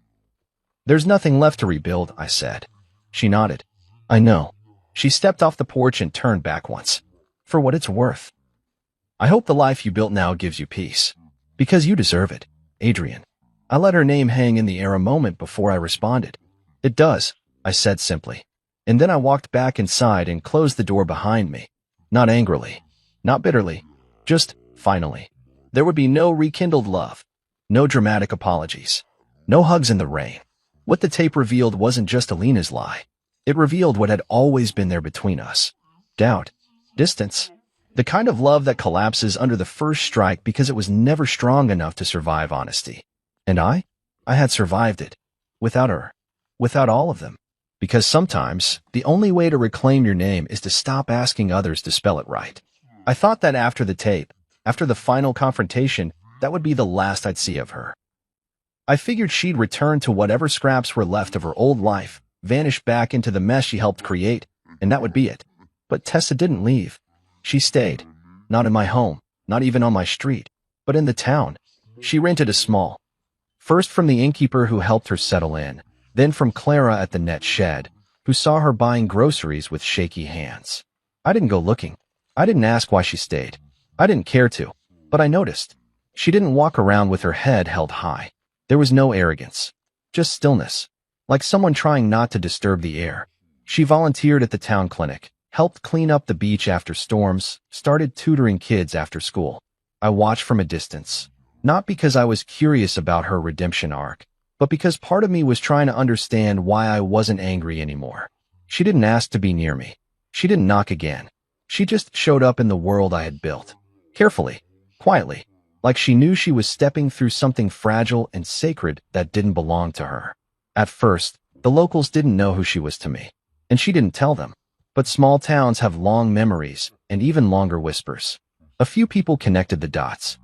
There's nothing left to rebuild, I said. She nodded. I know. She stepped off the porch and turned back once. For what it's worth. I hope the life you built now gives you peace. Because you deserve it, Adrian. I let her name hang in the air a moment before I responded. It does, I said simply. And then I walked back inside and closed the door behind me. Not angrily. Not bitterly. Just, finally. There would be no rekindled love. No dramatic apologies. No hugs in the rain. What the tape revealed wasn't just Alina's lie. It revealed what had always been there between us. Doubt. Distance. The kind of love that collapses under the first strike because it was never strong enough to survive honesty. And I had survived it. Without her. Without all of them. Because sometimes, the only way to reclaim your name is to stop asking others to spell it right. I thought that after the tape, after the final confrontation, that would be the last I'd see of her. I figured she'd return to whatever scraps were left of her old life, vanish back into the mess she helped create, and that would be it. But Tessa didn't leave. She stayed. Not in my home, not even on my street, but in the town. She rented a small. First from the innkeeper who helped her settle in, then from Clara at the net shed, who saw her buying groceries with shaky hands. I didn't go looking. I didn't ask why she stayed. I didn't care to, but I noticed. She didn't walk around with her head held high. There was no arrogance, just stillness, like someone trying not to disturb the air. She volunteered at the town clinic, helped clean up the beach after storms, started tutoring kids after school. I watched from a distance. Not because I was curious about her redemption arc, but because part of me was trying to understand why I wasn't angry anymore. She didn't ask to be near me. She didn't knock again. She just showed up in the world I had built. Carefully, quietly, like she knew she was stepping through something fragile and sacred that didn't belong to her. At first, the locals didn't know who she was to me, and she didn't tell them. But small towns have long memories and even longer whispers. A few people connected the dots.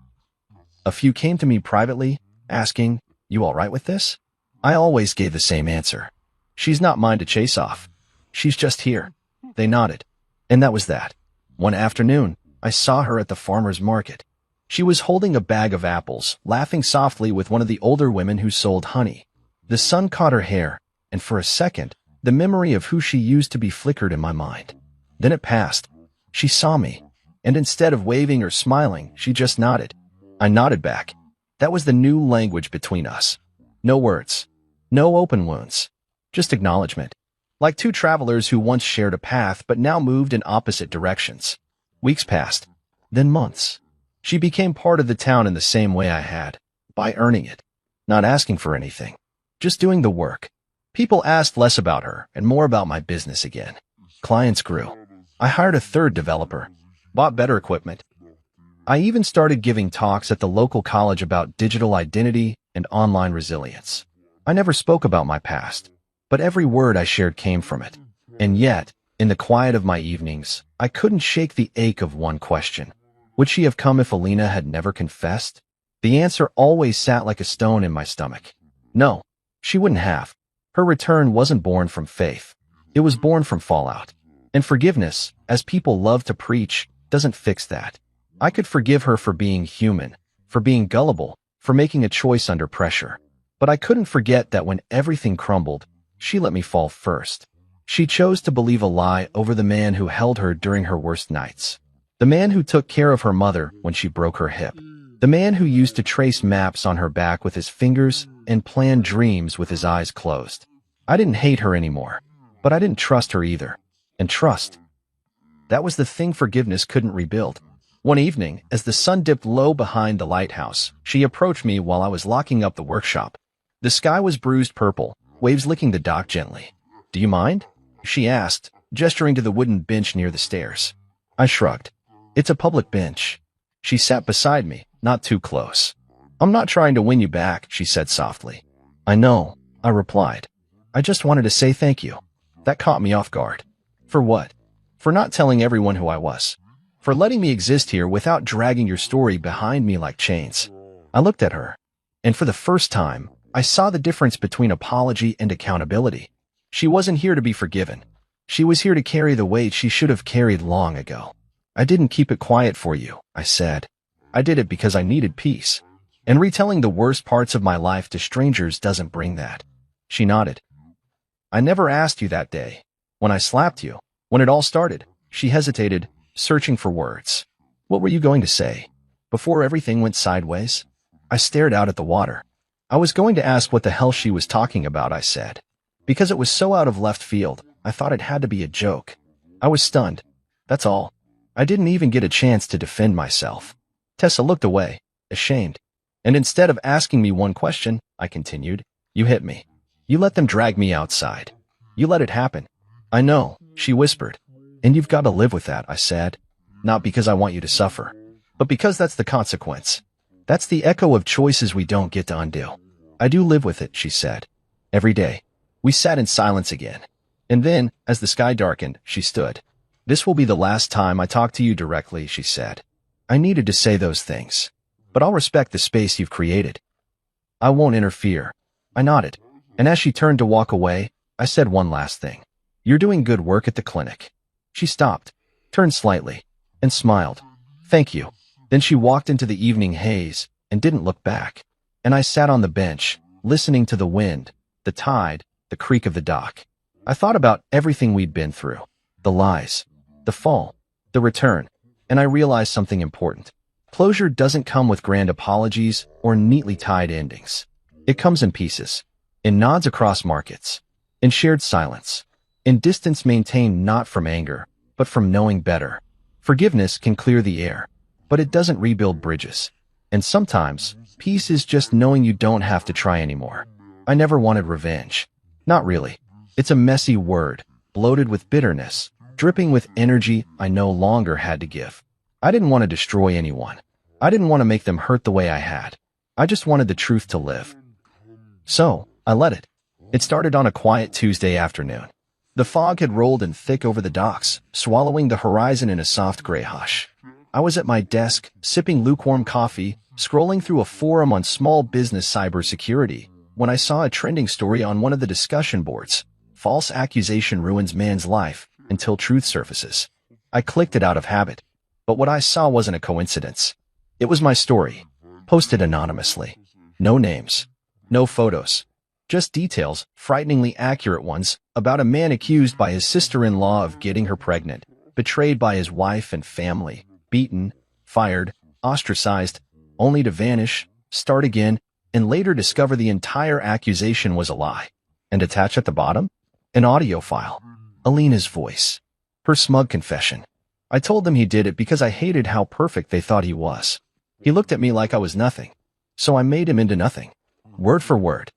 A few came to me privately, asking, "You all right with this?" I always gave the same answer. "She's not mine to chase off. She's just here." They nodded. And that was that. One afternoon, I saw her at the farmer's market. She was holding a bag of apples, laughing softly with one of the older women who sold honey. The sun caught her hair, and for a second, the memory of who she used to be flickered in my mind. Then it passed. She saw me, and instead of waving or smiling, she just nodded. I nodded back. That was the new language between us. No words. No open wounds. Just acknowledgement. Like two travelers who once shared a path but now moved in opposite directions. Weeks passed. Then months. She became part of the town in the same way I had. By earning it. Not asking for anything. Just doing the work. People asked less about her and more about my business again. Clients grew. I hired a third developer. Bought better equipment. I even started giving talks at the local college about digital identity and online resilience. I never spoke about my past, but every word I shared came from it. And yet, in the quiet of my evenings, I couldn't shake the ache of one question. Would she have come if Alina had never confessed? The answer always sat like a stone in my stomach. No, she wouldn't have. Her return wasn't born from faith. It was born from fallout. And forgiveness, as people love to preach, doesn't fix that. I could forgive her for being human, for being gullible, for making a choice under pressure. But I couldn't forget that when everything crumbled, she let me fall first. She chose to believe a lie over the man who held her during her worst nights. The man who took care of her mother when she broke her hip. The man who used to trace maps on her back with his fingers and plan dreams with his eyes closed. I didn't hate her anymore, but I didn't trust her either. And trust, that was the thing forgiveness couldn't rebuild. One evening, as the sun dipped low behind the lighthouse, she approached me while I was locking up the workshop. The sky was bruised purple, waves licking the dock gently. "Do you mind?" she asked, gesturing to the wooden bench near the stairs. I shrugged. "It's a public bench." She sat beside me, not too close. "I'm not trying to win you back," she said softly. "I know," I replied. "I just wanted to say thank you." That caught me off guard. For what? For not telling everyone who I was. For letting me exist here without dragging your story behind me like chains. I looked at her, and for the first time, I saw the difference between apology and accountability. She wasn't here to be forgiven. She was here to carry the weight she should have carried long ago. "I didn't keep it quiet for you," I said. "I did it because I needed peace. And retelling the worst parts of my life to strangers doesn't bring that." She nodded. "I never asked you that day. When I slapped you. When it all started." She hesitated, searching for words. "What were you going to say? Before everything went sideways?" I stared out at the water. "I was going to ask what the hell she was talking about," I said. Because it was so out of left field, I thought it had to be a joke. I was stunned. That's all. I didn't even get a chance to defend myself. Tessa looked away, ashamed. "And instead of asking me one question," I continued, "you hit me. You let them drag me outside. You let it happen." "I know," she whispered. "And you've got to live with that," I said. "Not because I want you to suffer, but because that's the consequence. That's the echo of choices we don't get to undo." "I do live with it," she said. "Every day." We sat in silence again. And then, as the sky darkened, she stood. "This will be the last time I talk to you directly," she said. "I needed to say those things. But I'll respect the space you've created. I won't interfere." I nodded. And as she turned to walk away, I said one last thing. "You're doing good work at the clinic." She stopped, turned slightly, and smiled. "Thank you." Then she walked into the evening haze and didn't look back. And I sat on the bench, listening to the wind, the tide, the creak of the dock. I thought about everything we'd been through. The lies, the fall, the return. And I realized something important. Closure doesn't come with grand apologies or neatly tied endings. It comes in pieces, in nods across markets, in shared silence, in distance maintained not from anger, but from knowing better. Forgiveness can clear the air, but it doesn't rebuild bridges. And sometimes, peace is just knowing you don't have to try anymore. I never wanted revenge. Not really. It's a messy word, bloated with bitterness, dripping with energy I no longer had to give. I didn't want to destroy anyone. I didn't want to make them hurt the way I had. I just wanted the truth to live. So, I let it. It started on a quiet Tuesday afternoon. The fog had rolled in thick over the docks, swallowing the horizon in a soft gray hush. I was at my desk, sipping lukewarm coffee, scrolling through a forum on small business cybersecurity, when I saw a trending story on one of the discussion boards. False accusation ruins man's life until truth surfaces. I clicked it out of habit. But what I saw wasn't a coincidence. It was my story, posted anonymously. No names. No photos. Just details, frighteningly accurate ones, about a man accused by his sister-in-law of getting her pregnant, betrayed by his wife and family, beaten, fired, ostracized, only to vanish, start again, and later discover the entire accusation was a lie. And attached at the bottom? An audio file. Alina's voice. Her smug confession. I told them he did it because I hated how perfect they thought he was. He looked at me like I was nothing. So I made him into nothing. Word for word.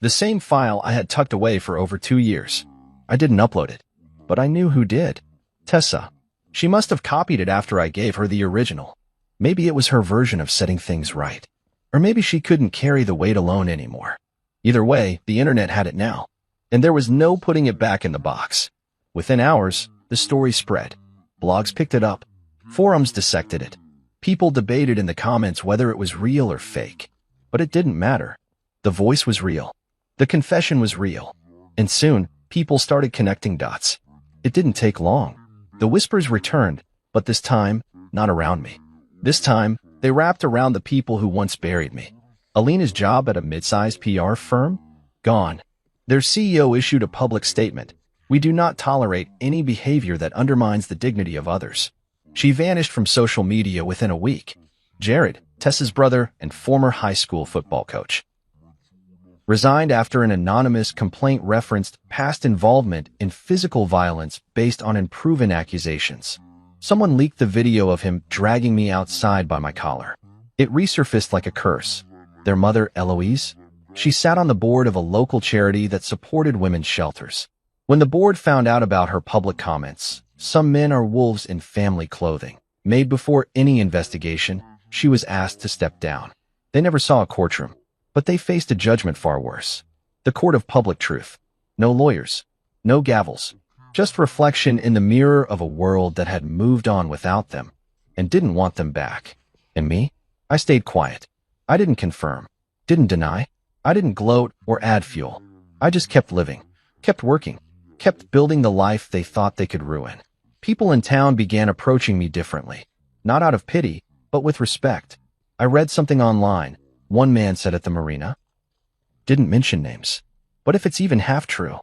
The same file I had tucked away for over 2 years. I didn't upload it. But I knew who did. Tessa. She must have copied it after I gave her the original. Maybe it was her version of setting things right. Or maybe she couldn't carry the weight alone anymore. Either way, the internet had it now. And there was no putting it back in the box. Within hours, the story spread. Blogs picked it up. Forums dissected it. People debated in the comments whether it was real or fake. But it didn't matter. The voice was real. The confession was real. And soon, people started connecting dots. It didn't take long. The whispers returned, but this time, not around me. This time, they wrapped around the people who once buried me. Alina's job at a mid-sized PR firm? Gone. Their CEO issued a public statement. We do not tolerate any behavior that undermines the dignity of others. She vanished from social media within a week. Jared, Tessa's brother and former high school football coach, resigned after an anonymous complaint referenced past involvement in physical violence based on unproven accusations. Someone leaked the video of him dragging me outside by my collar. It resurfaced like a curse. Their mother, Eloise, she sat on the board of a local charity that supported women's shelters. When the board found out about her public comments, "Some men are wolves in family clothing," made before any investigation, she was asked to step down. They never saw a courtroom, but they faced a judgment far worse. The court of public truth. No lawyers. No gavels. Just reflection in the mirror of a world that had moved on without them and didn't want them back. And me? I stayed quiet. I didn't confirm. Didn't deny. I didn't gloat or add fuel. I just kept living. Kept working. Kept building the life they thought they could ruin. People in town began approaching me differently. Not out of pity, but with respect. I read something online. One man said at the marina. Didn't mention names. But if it's even half true.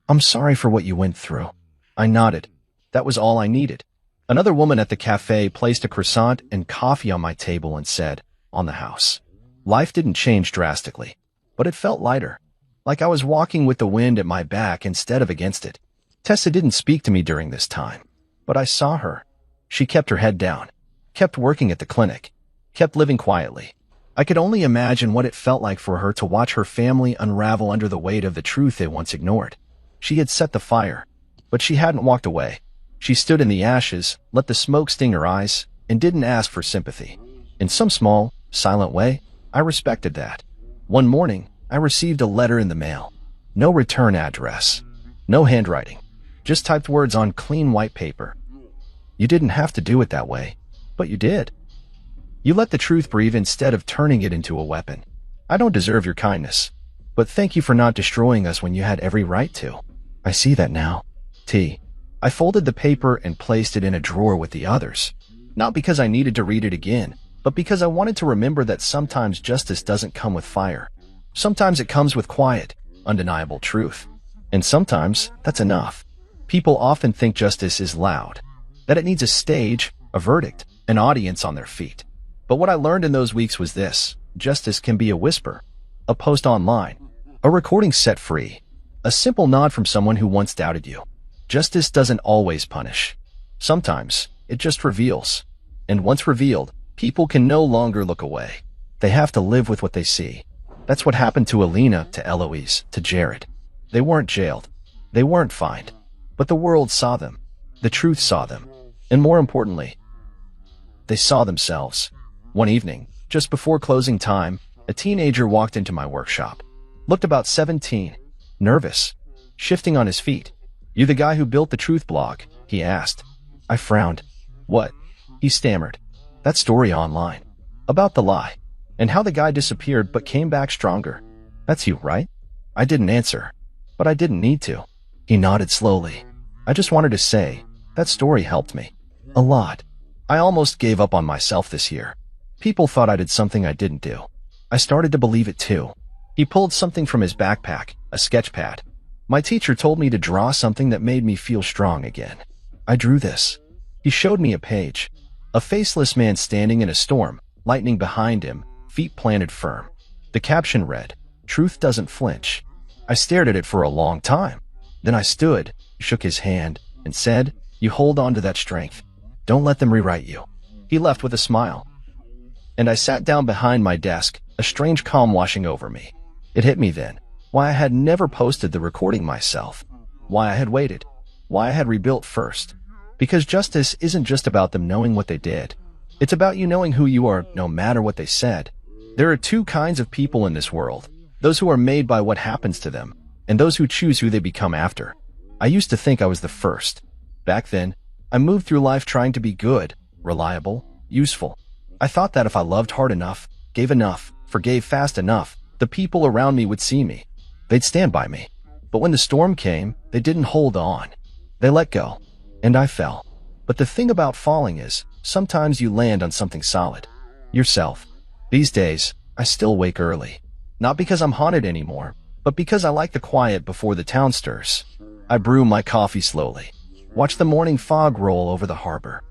I'm sorry for what you went through. I nodded. That was all I needed. Another woman at the cafe placed a croissant and coffee on my table and said, on the house. Life didn't change drastically, but it felt lighter. Like I was walking with the wind at my back instead of against it. Tessa didn't speak to me during this time, but I saw her. She kept her head down, kept working at the clinic, kept living quietly. I could only imagine what it felt like for her to watch her family unravel under the weight of the truth they once ignored. She had set the fire, but she hadn't walked away. She stood in the ashes, let the smoke sting her eyes, and didn't ask for sympathy. In some small, silent way, I respected that. One morning, I received a letter in the mail. No return address. No handwriting. Just typed words on clean white paper. You didn't have to do it that way, but you did. You let the truth breathe instead of turning it into a weapon. I don't deserve your kindness, but thank you for not destroying us when you had every right to. I see that now. T. I folded the paper and placed it in a drawer with the others. Not because I needed to read it again, but because I wanted to remember that sometimes justice doesn't come with fire. Sometimes it comes with quiet, undeniable truth. And sometimes that's enough. People often think justice is loud, that it needs a stage, a verdict, an audience on their feet. But what I learned in those weeks was this: justice can be a whisper, a post online, a recording set free, a simple nod from someone who once doubted you. Justice doesn't always punish. Sometimes it just reveals. And once revealed, People can no longer look away. They have to live with what they see. That's what happened to Alina, to Eloise, to Jared. They weren't jailed. They weren't fined. But the world saw them. The truth saw them. And more importantly, they saw themselves. One evening, just before closing time, a teenager walked into my workshop. Looked about 17. Nervous. Shifting on his feet. "You the guy who built the Truth blog?" he asked. I frowned. "What?" He stammered. "That story online. About the lie. And how the guy disappeared but came back stronger. That's you, right?" I didn't answer. But I didn't need to. He nodded slowly. "I just wanted to say, that story helped me. A lot. I almost gave up on myself this year. People thought I did something I didn't do. I started to believe it too." He pulled something from his backpack, a sketch pad. "My teacher told me to draw something that made me feel strong again. I drew this." He showed me a page. A faceless man standing in a storm, lightning behind him, feet planted firm. The caption read, "Truth doesn't flinch." I stared at it for a long time. Then I stood, shook his hand, and said, "You hold on to that strength. Don't let them rewrite you." He left with a smile. And I sat down behind my desk, a strange calm washing over me. It hit me then. Why I had never posted the recording myself. Why I had waited. Why I had rebuilt first. Because justice isn't just about them knowing what they did. It's about you knowing who you are, no matter what they said. There are two kinds of people in this world. Those who are made by what happens to them, and those who choose who they become after. I used to think I was the first. Back then, I moved through life trying to be good, reliable, useful. I thought that if I loved hard enough, gave enough, forgave fast enough, the people around me would see me. They'd stand by me. But when the storm came, they didn't hold on. They let go. And I fell. But the thing about falling is, sometimes you land on something solid. Yourself. These days, I still wake early. Not because I'm haunted anymore, but because I like the quiet before the town stirs. I brew my coffee slowly. Watch the morning fog roll over the harbor.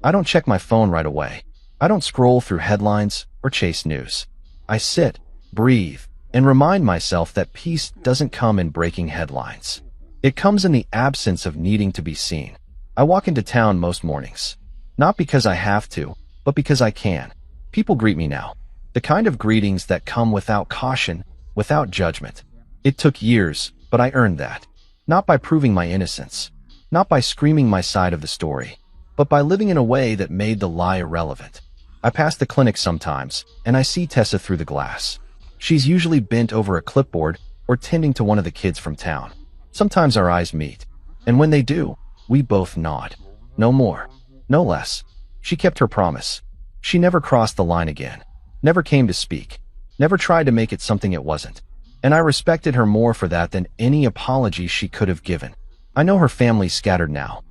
I don't check my phone right away. I don't scroll through headlines or chase news. I sit, breathe, and remind myself that peace doesn't come in breaking headlines. It comes in the absence of needing to be seen. I walk into town most mornings. Not because I have to, but because I can. People greet me now. The kind of greetings that come without caution, without judgment. It took years, but I earned that. Not by proving my innocence. Not by screaming my side of the story. But by living in a way that made the lie irrelevant. I pass the clinic sometimes, and I see Tessa through the glass. She's usually bent over a clipboard or tending to one of the kids from town. Sometimes our eyes meet, and when they do, we both nod. No more, no less. She kept her promise. She never crossed the line again. Never came to speak. Never tried to make it something it wasn't. And I respected her more for that than any apology she could have given. I know her family's scattered now.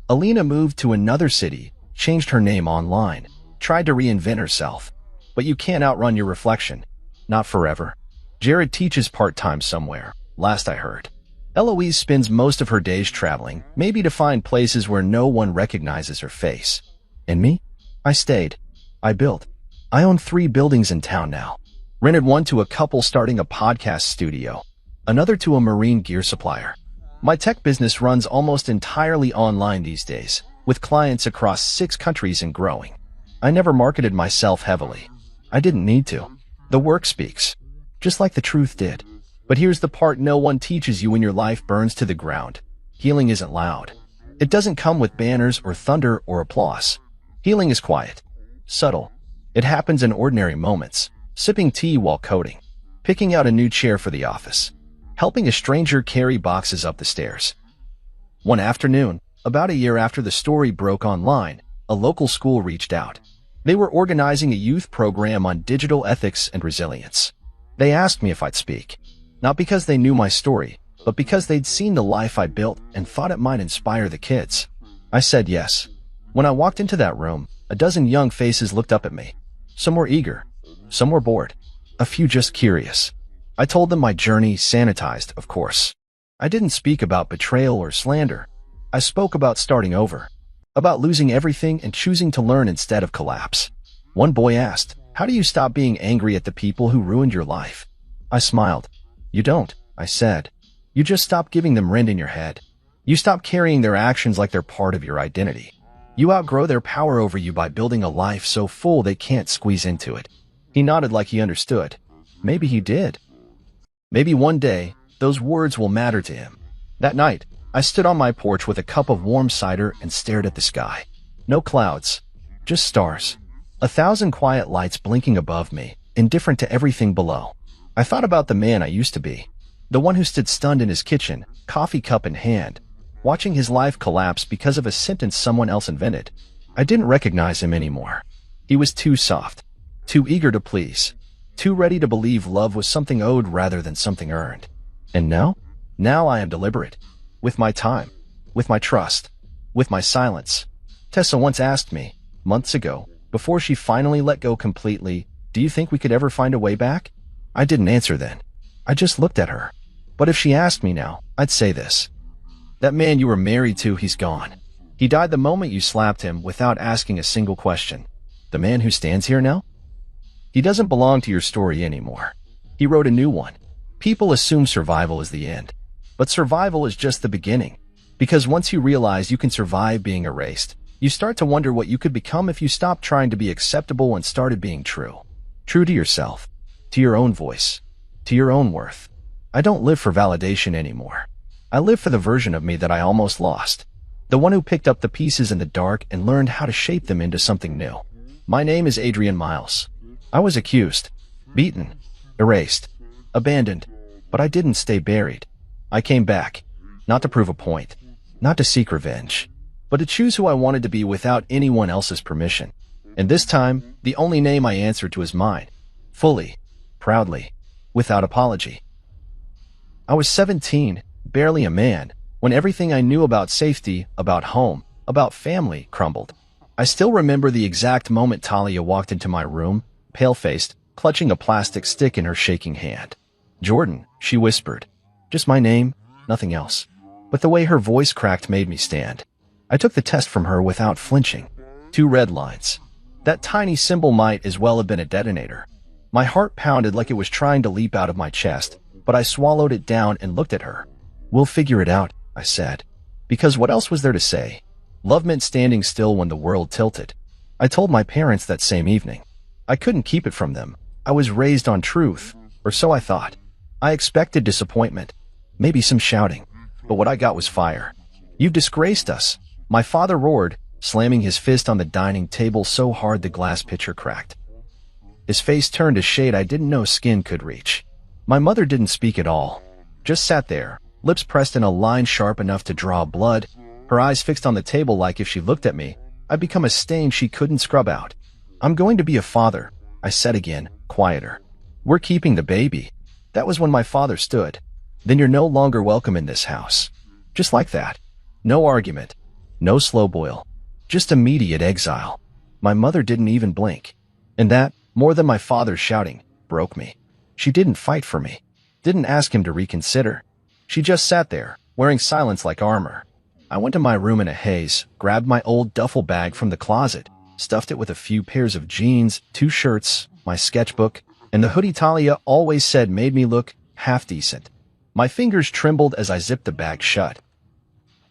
Alina moved to another city, changed her name online, tried to reinvent herself. But you can't outrun your reflection. Not forever. Jared teaches part-time somewhere, last I heard. Eloise spends most of her days traveling, maybe to find places where no one recognizes her face. And me? I stayed. I built. I own 3 buildings in town now. Rented one to a couple starting a podcast studio, another to a marine gear supplier. My tech business runs almost entirely online these days, with clients across 6 countries and growing. I never marketed myself heavily. I didn't need to. The work speaks, just like the truth did. But here's the part no one teaches you when your life burns to the ground. Healing isn't loud. It doesn't come with banners or thunder or applause. Healing is quiet, subtle. It happens in ordinary moments, sipping tea while coding, picking out a new chair for the office, helping a stranger carry boxes up the stairs. One afternoon, about a year after the story broke online, a local school reached out. They were organizing a youth program on digital ethics and resilience. They asked me if I'd speak, not because they knew my story, but because they'd seen the life I built and thought it might inspire the kids. I said yes. When I walked into that room, a dozen young faces looked up at me. Some were eager, some were bored, a few just curious. I told them my journey, sanitized, of course. I didn't speak about betrayal or slander. I spoke about starting over, about losing everything and choosing to learn instead of collapse. One boy asked, "How do you stop being angry at the people who ruined your life?" I smiled. "You don't," I said. "You just stop giving them rent in your head. You stop carrying their actions like they're part of your identity. You outgrow their power over you by building a life so full they can't squeeze into it. He nodded like he understood. Maybe he did. Maybe one day, those words will matter to him. That night, I stood on my porch with a cup of warm cider and stared at the sky. No clouds, just stars. 1,000 quiet lights blinking above me, indifferent to everything below. I thought about the man I used to be. The one who stood stunned in his kitchen, coffee cup in hand, watching his life collapse because of a sentence someone else invented. I didn't recognize him anymore. He was too soft, too eager to please, too ready to believe love was something owed rather than something earned. And now? Now I am deliberate. With my time, with my trust, with my silence. Tessa once asked me, months ago, before she finally let go completely, do you think we could ever find a way back? I didn't answer then. I just looked at her. But if she asked me now, I'd say this. That man you were married to, he's gone. He died the moment you slapped him without asking a single question. The man who stands here now? He doesn't belong to your story anymore. He wrote a new one. People assume survival is the end. But survival is just the beginning. Because once you realize you can survive being erased, you start to wonder what you could become if you stopped trying to be acceptable and started being true. True to yourself, to your own voice, to your own worth. I don't live for validation anymore. I live for the version of me that I almost lost. The one who picked up the pieces in the dark and learned how to shape them into something new. My name is Adrian Miles. I was accused, beaten, erased, abandoned, but I didn't stay buried. I came back, not to prove a point, not to seek revenge, but to choose who I wanted to be without anyone else's permission. And this time, the only name I answered to is mine. Fully, proudly, without apology. I was 17, barely a man, when everything I knew about safety, about home, about family crumbled. I still remember the exact moment Talia walked into my room, pale-faced, clutching a plastic stick in her shaking hand. Jordan, she whispered. Just my name, nothing else. But the way her voice cracked made me stand. I took the test from her without flinching. 2 red lines. That tiny symbol might as well have been a detonator. My heart pounded like it was trying to leap out of my chest, but I swallowed it down and looked at her. We'll figure it out, I said. Because what else was there to say? Love meant standing still when the world tilted. I told my parents that same evening. I couldn't keep it from them. I was raised on truth, or so I thought. I expected disappointment, maybe some shouting, but what I got was fire. You've disgraced us, my father roared, slamming his fist on the dining table so hard the glass pitcher cracked. His face turned a shade I didn't know skin could reach. My mother didn't speak at all, just sat there, lips pressed in a line sharp enough to draw blood, her eyes fixed on the table like if she looked at me, I'd become a stain she couldn't scrub out. I'm going to be a father, I said again, quieter. We're keeping the baby. That was when my father stood. Then you're no longer welcome in this house. Just like that. No argument. No slow boil. Just immediate exile. My mother didn't even blink. And that, more than my father shouting, broke me. She didn't fight for me. Didn't ask him to reconsider. She just sat there, wearing silence like armor. I went to my room in a haze, grabbed my old duffel bag from the closet, stuffed it with a few pairs of jeans, 2 shirts, my sketchbook, and the hoodie Talia always said made me look half decent. My fingers trembled as I zipped the bag shut.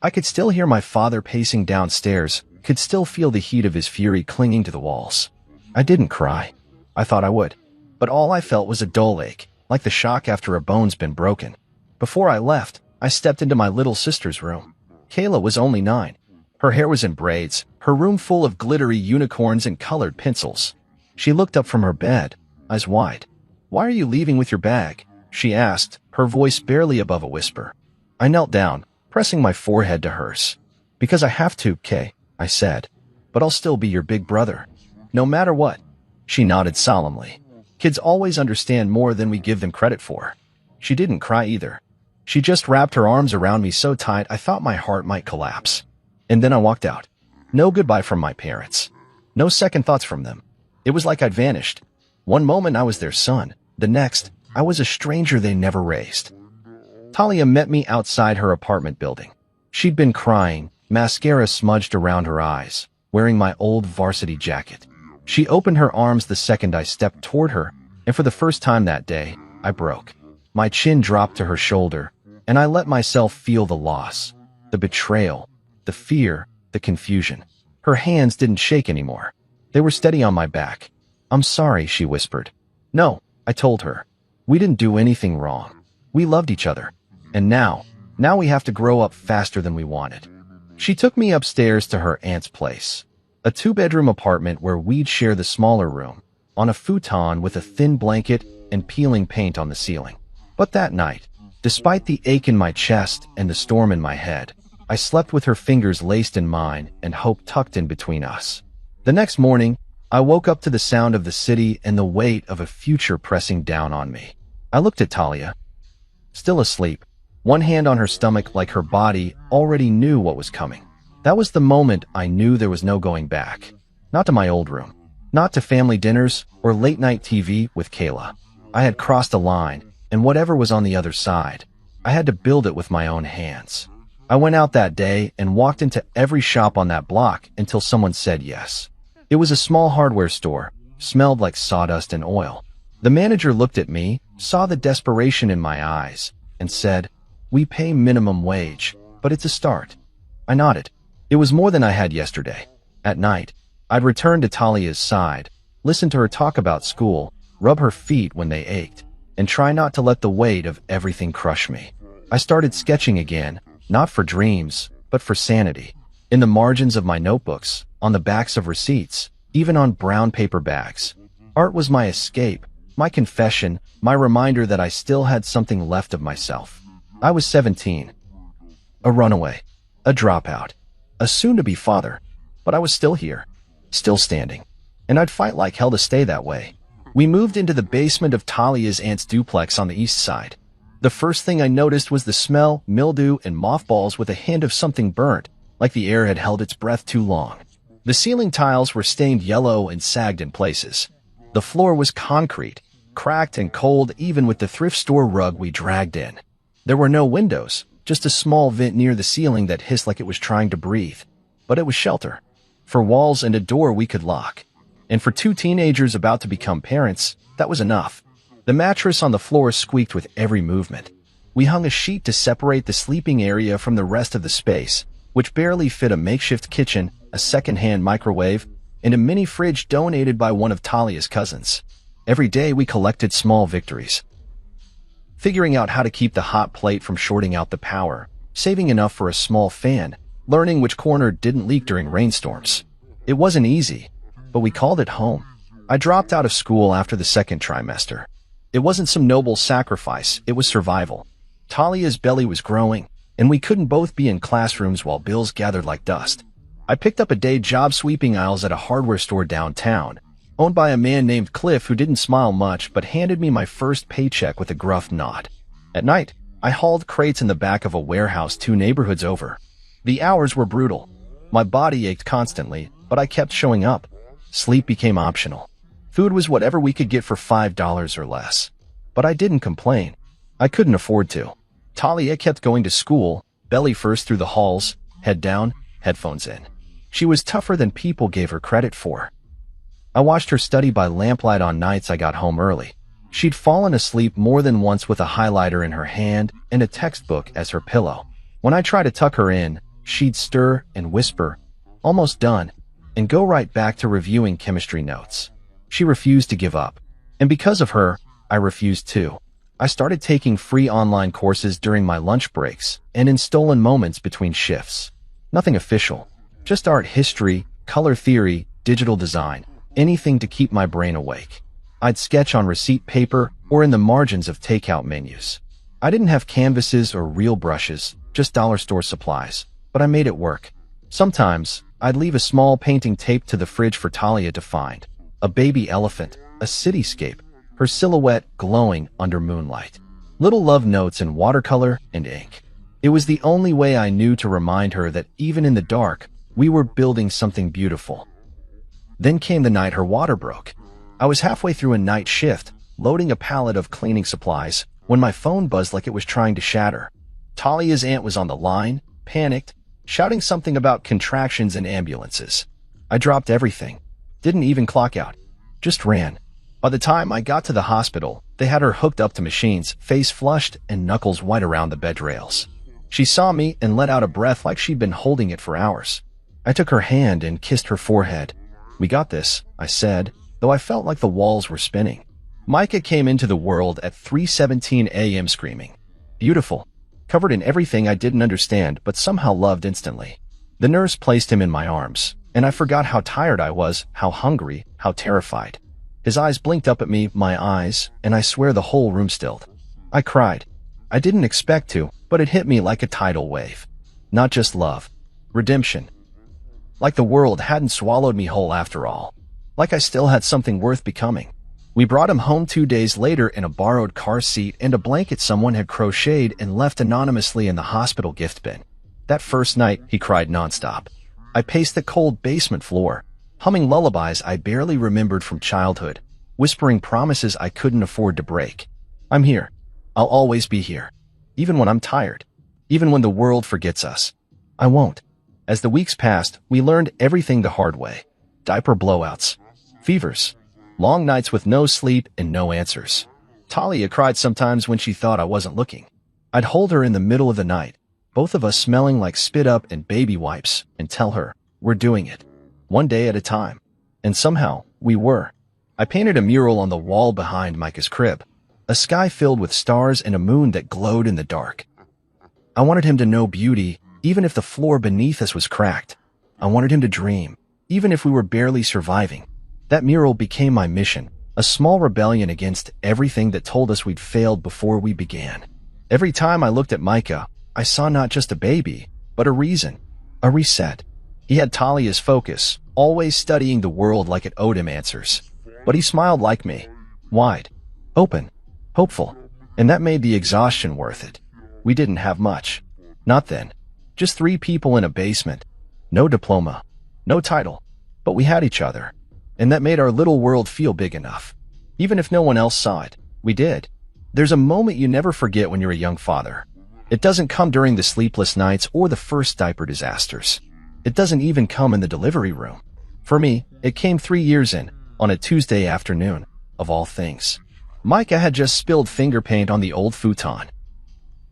I could still hear my father pacing downstairs, could still feel the heat of his fury clinging to the walls. I didn't cry. I thought I would. But all I felt was a dull ache, like the shock after a bone's been broken. Before I left, I stepped into my little sister's room. Kayla was only 9. Her hair was in braids, her room full of glittery unicorns and colored pencils. She looked up from her bed, eyes wide. "Why are you leaving with your bag?" she asked, her voice barely above a whisper. I knelt down, pressing my forehead to hers. "Because I have to, Kay," I said. "But I'll still be your big brother. No matter what." She nodded solemnly. Kids always understand more than we give them credit for. She didn't cry either. She just wrapped her arms around me so tight I thought my heart might collapse. And then I walked out. No goodbye from my parents. No second thoughts from them. It was like I'd vanished. One moment I was their son. The next, I was a stranger they never raised. Talia met me outside her apartment building. She'd been crying, mascara smudged around her eyes, wearing my old varsity jacket. She opened her arms the second I stepped toward her, and for the first time that day, I broke. My chin dropped to her shoulder, and I let myself feel the loss, the betrayal, the fear, the confusion. Her hands didn't shake anymore. They were steady on my back. "I'm sorry," she whispered. "No," I told her. "We didn't do anything wrong. We loved each other. And now we have to grow up faster than we wanted." She took me upstairs to her aunt's place, a two-bedroom apartment where we'd share the smaller room, on a futon with a thin blanket and peeling paint on the ceiling. But that night, despite the ache in my chest and the storm in my head, I slept with her fingers laced in mine and hope tucked in between us. The next morning, I woke up to the sound of the city and the weight of a future pressing down on me. I looked at Talia, still asleep, one hand on her stomach like her body already knew what was coming. That was the moment I knew there was no going back. Not to my old room. Not to family dinners or late-night TV with Kayla. I had crossed a line, and whatever was on the other side, I had to build it with my own hands. I went out that day and walked into every shop on that block until someone said yes. It was a small hardware store, smelled like sawdust and oil. The manager looked at me, saw the desperation in my eyes, and said, "We pay minimum wage, but it's a start." I nodded. It was more than I had yesterday. At night, I'd return to Talia's side, listen to her talk about school, rub her feet when they ached, and try not to let the weight of everything crush me. I started sketching again, not for dreams, but for sanity. In the margins of my notebooks, on the backs of receipts, even on brown paper bags. Art was my escape, my confession, my reminder that I still had something left of myself. I was 17. A runaway. A dropout. A soon-to-be father. But I was still here. Still standing. And I'd fight like hell to stay that way. We moved into the basement of Talia's aunt's duplex on the east side. The first thing I noticed was the smell, mildew, and mothballs with a hint of something burnt, like the air had held its breath too long. The ceiling tiles were stained yellow and sagged in places. The floor was concrete, cracked and cold even with the thrift store rug we dragged in. There were no windows, just a small vent near the ceiling that hissed like it was trying to breathe. But it was shelter. For walls and a door we could lock. And for two teenagers about to become parents, that was enough. The mattress on the floor squeaked with every movement. We hung a sheet to separate the sleeping area from the rest of the space, which barely fit a makeshift kitchen, a second-hand microwave, and a mini fridge donated by one of Talia's cousins. Every day we collected small victories. Figuring out how to keep the hot plate from shorting out the power, saving enough for a small fan, learning which corner didn't leak during rainstorms. It wasn't easy, but we called it home. I dropped out of school after the second trimester. It wasn't some noble sacrifice, it was survival. Talia's belly was growing, and we couldn't both be in classrooms while bills gathered like dust. I picked up a day job sweeping aisles at a hardware store downtown, owned by a man named Cliff who didn't smile much but handed me my first paycheck with a gruff nod. At night, I hauled crates in the back of a warehouse 2 neighborhoods over. The hours were brutal. My body ached constantly, but I kept showing up. Sleep became optional. Food was whatever we could get for $5 or less. But I didn't complain. I couldn't afford to. Talia kept going to school, belly first through the halls, head down, headphones in. She was tougher than people gave her credit for. I watched her study by lamplight on nights I got home early. She'd fallen asleep more than once with a highlighter in her hand and a textbook as her pillow. When I tried to tuck her in, she'd stir and whisper, "Almost done," and go right back to reviewing chemistry notes. She refused to give up. And because of her, I refused too. I started taking free online courses during my lunch breaks and in stolen moments between shifts. Nothing official, just art history, color theory, digital design, anything to keep my brain awake. I'd sketch on receipt paper or in the margins of takeout menus. I didn't have canvases or real brushes, just dollar store supplies, but I made it work. Sometimes, I'd leave a small painting taped to the fridge for Talia to find. A baby elephant, a cityscape, her silhouette glowing under moonlight. Little love notes in watercolor and ink. It was the only way I knew to remind her that even in the dark, we were building something beautiful. Then came the night her water broke. I was halfway through a night shift, loading a pallet of cleaning supplies, when my phone buzzed like it was trying to shatter. Talia's aunt was on the line, panicked, shouting something about contractions and ambulances. I dropped everything. Didn't even clock out. Just ran. By the time I got to the hospital, they had her hooked up to machines, face flushed and knuckles white around the bed rails. She saw me and let out a breath like she'd been holding it for hours. I took her hand and kissed her forehead. "We got this," I said, though I felt like the walls were spinning. Micah came into the world at 3:17 a.m. screaming. Beautiful, covered in everything I didn't understand but somehow loved instantly. The nurse placed him in my arms, and I forgot how tired I was, how hungry, how terrified. His eyes blinked up at me, my eyes, and I swear the whole room stilled. I cried. I didn't expect to, but it hit me like a tidal wave. Not just love. Redemption. Like the world hadn't swallowed me whole after all. Like I still had something worth becoming. We brought him home 2 days later in a borrowed car seat and a blanket someone had crocheted and left anonymously in the hospital gift bin. That first night, he cried nonstop. I paced the cold basement floor, humming lullabies I barely remembered from childhood, whispering promises I couldn't afford to break. I'm here. I'll always be here. Even when I'm tired. Even when the world forgets us. I won't. As the weeks passed, we learned everything the hard way. Diaper blowouts. Fevers. Long nights with no sleep and no answers. Talia cried sometimes when she thought I wasn't looking. I'd hold her in the middle of the night, both of us smelling like spit up and baby wipes, and tell her, we're doing it. One day at a time. And somehow, we were. I painted a mural on the wall behind Micah's crib. A sky filled with stars and a moon that glowed in the dark. I wanted him to know beauty, even if the floor beneath us was cracked. I wanted him to dream, even if we were barely surviving. That mural became my mission, a small rebellion against everything that told us we'd failed before we began. Every time I looked at Micah, I saw not just a baby, but a reason, a reset. He had Talia's focus, always studying the world like it owed him answers. But he smiled like me, wide, open, hopeful, and that made the exhaustion worth it. We didn't have much. Not then. Just 3 people in a basement. No diploma, no title, but we had each other. And that made our little world feel big enough. Even if no one else saw it, we did. There's a moment you never forget when you're a young father. It doesn't come during the sleepless nights or the first diaper disasters. It doesn't even come in the delivery room. For me, it came 3 years in, on a Tuesday afternoon, of all things. Micah had just spilled finger paint on the old futon.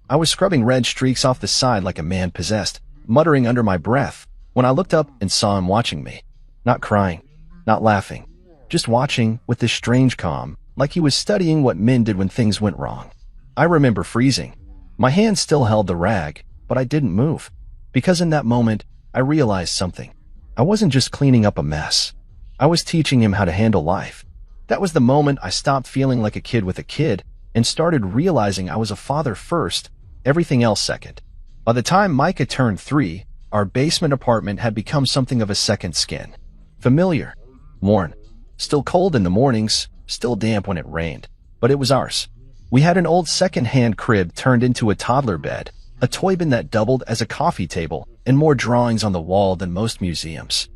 I was scrubbing red streaks off the side like a man possessed, muttering under my breath, when I looked up and saw him watching me. Not crying. Not laughing, just watching with this strange calm, like he was studying what men did when things went wrong. I remember freezing. My hand still held the rag, but I didn't move, because in that moment, I realized something. I wasn't just cleaning up a mess. I was teaching him how to handle life. That was the moment I stopped feeling like a kid with a kid and started realizing I was a father first, everything else second. By the time Micah turned 3, our basement apartment had become something of a second skin. Familiar. Worn. Still cold in the mornings, still damp when it rained. But it was ours. We had an old second-hand crib turned into a toddler bed, a toy bin that doubled as a coffee table, and more drawings on the wall than most museums.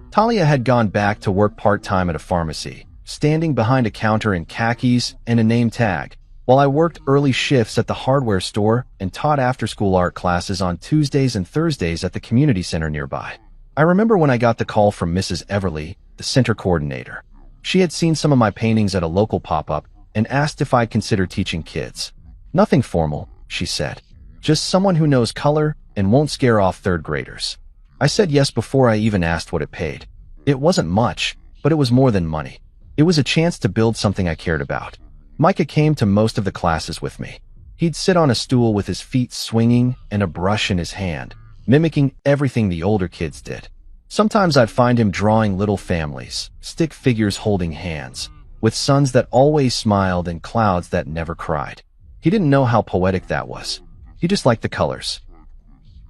Talia had gone back to work part-time at a pharmacy, standing behind a counter in khakis and a name tag, while I worked early shifts at the hardware store and taught after-school art classes on Tuesdays and Thursdays at the community center nearby. I remember when I got the call from Mrs. Everly, the center coordinator. She had seen some of my paintings at a local pop-up and asked if I'd consider teaching kids. Nothing formal, she said. Just someone who knows color and won't scare off 3rd graders. I said yes before I even asked what it paid. It wasn't much, but it was more than money. It was a chance to build something I cared about. Micah came to most of the classes with me. He'd sit on a stool with his feet swinging and a brush in his hand, mimicking everything the older kids did. Sometimes I'd find him drawing little families, stick figures holding hands, with suns that always smiled and clouds that never cried. He didn't know how poetic that was. He just liked the colors.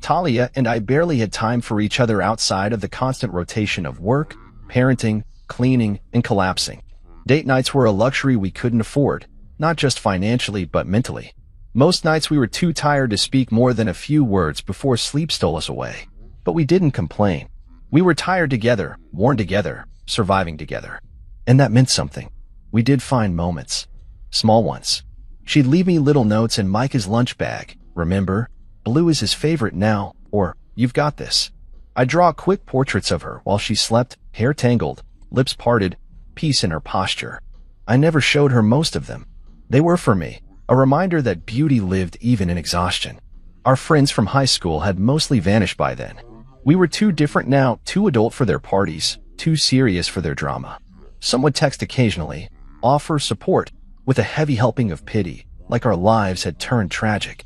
Talia and I barely had time for each other outside of the constant rotation of work, parenting, cleaning, and collapsing. Date nights were a luxury we couldn't afford, not just financially but mentally. Most nights we were too tired to speak more than a few words before sleep stole us away. But we didn't complain. We were tired together, worn together, surviving together. And that meant something. We did find moments. Small ones. She'd leave me little notes in Micah's lunch bag. Remember? Blue is his favorite now, or you've got this. I'd draw quick portraits of her while she slept, hair tangled, lips parted, peace in her posture. I never showed her most of them. They were for me, a reminder that beauty lived even in exhaustion. Our friends from high school had mostly vanished by then. We were too different now, too adult for their parties, too serious for their drama. Some would text occasionally, offer support, with a heavy helping of pity, like our lives had turned tragic.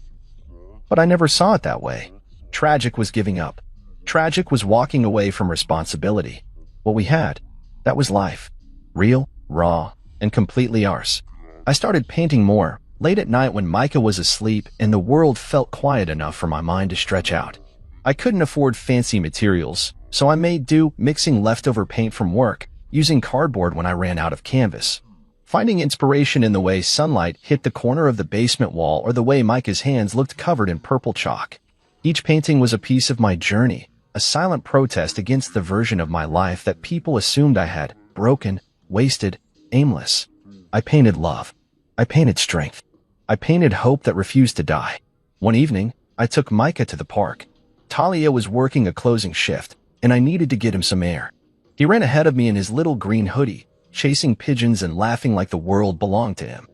But I never saw it that way. Tragic was giving up. Tragic was walking away from responsibility. What we had, that was life. Real, raw, and completely ours. I started painting more, late at night when Micah was asleep and the world felt quiet enough for my mind to stretch out. I couldn't afford fancy materials, so I made do mixing leftover paint from work, using cardboard when I ran out of canvas. Finding inspiration in the way sunlight hit the corner of the basement wall or the way Micah's hands looked covered in purple chalk. Each painting was a piece of my journey, a silent protest against the version of my life that people assumed I had, broken, wasted, aimless. I painted love. I painted strength. I painted hope that refused to die. One evening, I took Micah to the park. Talia was working a closing shift, and I needed to get him some air. He ran ahead of me in his little green hoodie, chasing pigeons and laughing like the world belonged to him.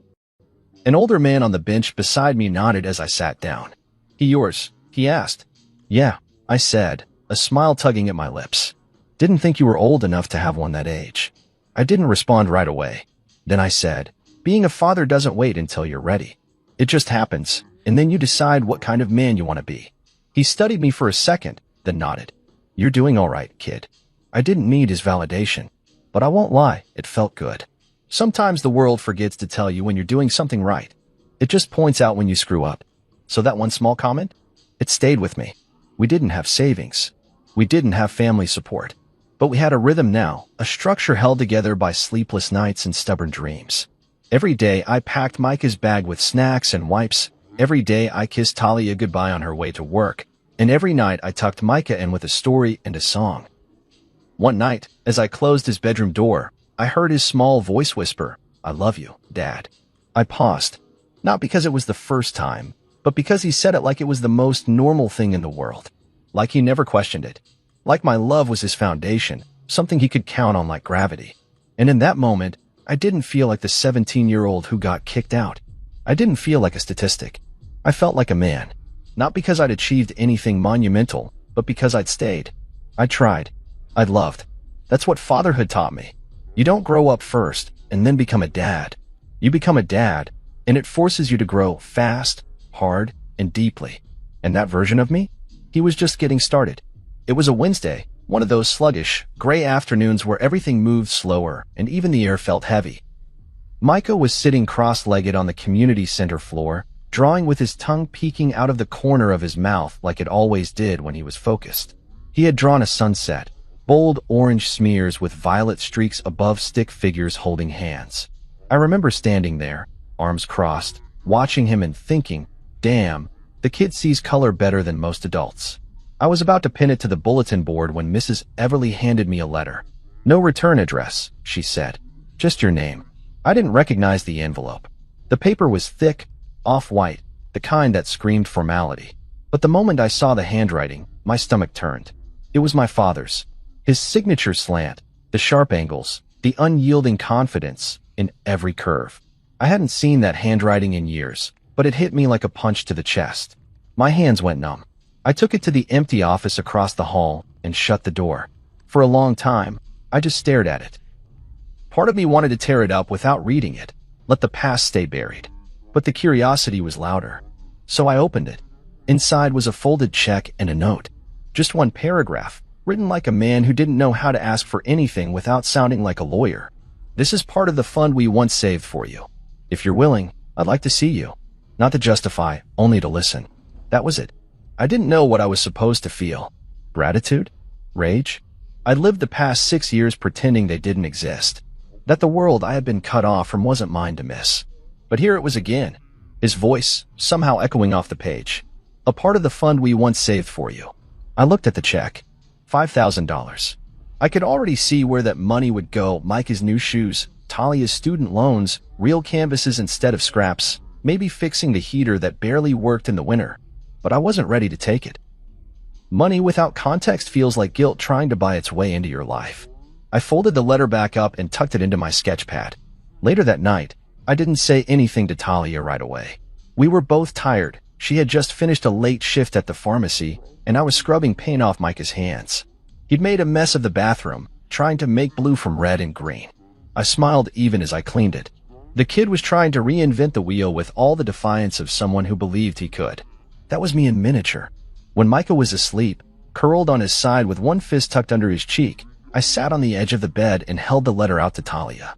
An older man on the bench beside me nodded as I sat down. "He yours?" he asked. "Yeah," I said, a smile tugging at my lips. "Didn't think you were old enough to have one that age." I didn't respond right away. Then I said, "Being a father doesn't wait until you're ready. It just happens, and then you decide what kind of man you want to be." He studied me for a second, then nodded. "You're doing all right, kid." I didn't need his validation, but I won't lie, it felt good. Sometimes the world forgets to tell you when you're doing something right. It just points out when you screw up. So that one small comment? It stayed with me. We didn't have savings. We didn't have family support. But we had a rhythm now, a structure held together by sleepless nights and stubborn dreams. Every day I packed Micah's bag with snacks and wipes. Every day I kissed Talia goodbye on her way to work. And every night I tucked Micah in with a story and a song. One night, as I closed his bedroom door, I heard his small voice whisper, "I love you, Dad." I paused, not because it was the first time, but because he said it like it was the most normal thing in the world. Like he never questioned it. Like my love was his foundation, something he could count on like gravity. And in that moment, I didn't feel like the 17-year-old who got kicked out. I didn't feel like a statistic. I felt like a man. Not because I'd achieved anything monumental, but because I'd stayed. I tried. I'd loved. That's what fatherhood taught me. You don't grow up first and then become a dad. You become a dad, and it forces you to grow fast, hard, and deeply. And that version of me? He was just getting started. It was a Wednesday, one of those sluggish, gray afternoons where everything moved slower and even the air felt heavy. Micah was sitting cross-legged on the community center floor, drawing with his tongue peeking out of the corner of his mouth like it always did when he was focused. He had drawn a sunset, bold orange smears with violet streaks above stick figures holding hands. I remember standing there, arms crossed, watching him and thinking, damn, the kid sees color better than most adults. I was about to pin it to the bulletin board when Mrs. Everly handed me a letter. "No return address," she said. "Just your name." I didn't recognize the envelope. The paper was thick, off-white, the kind that screamed formality. But the moment I saw the handwriting, my stomach turned. It was my father's. His signature slant, the sharp angles, the unyielding confidence in every curve. I hadn't seen that handwriting in years, but it hit me like a punch to the chest. My hands went numb. I took it to the empty office across the hall and shut the door. For a long time, I just stared at it. Part of me wanted to tear it up without reading it, let the past stay buried. But the curiosity was louder. So I opened it. Inside was a folded check and a note. Just one paragraph, written like a man who didn't know how to ask for anything without sounding like a lawyer. "This is part of the fund we once saved for you. If you're willing, I'd like to see you. Not to justify, only to listen." That was it. I didn't know what I was supposed to feel. Gratitude? Rage? I'd lived the past 6 years pretending they didn't exist. That the world I had been cut off from wasn't mine to miss. But here it was again. His voice, somehow echoing off the page. "A part of the fund we once saved for you." I looked at the check. $5,000. I could already see where that money would go. Micah's new shoes, Talia's student loans, real canvases instead of scraps, maybe fixing the heater that barely worked in the winter. But I wasn't ready to take it. Money without context feels like guilt trying to buy its way into your life. I folded the letter back up and tucked it into my sketch pad. Later that night, I didn't say anything to Talia right away. We were both tired, She had just finished a late shift at the pharmacy, and I was scrubbing paint off Micah's hands. He'd made a mess of the bathroom, trying to make blue from red and green. I smiled even as I cleaned it. The kid was trying to reinvent the wheel with all the defiance of someone who believed he could. That was me in miniature. When Micah was asleep, curled on his side with one fist tucked under his cheek, I sat on the edge of the bed and held the letter out to Talia.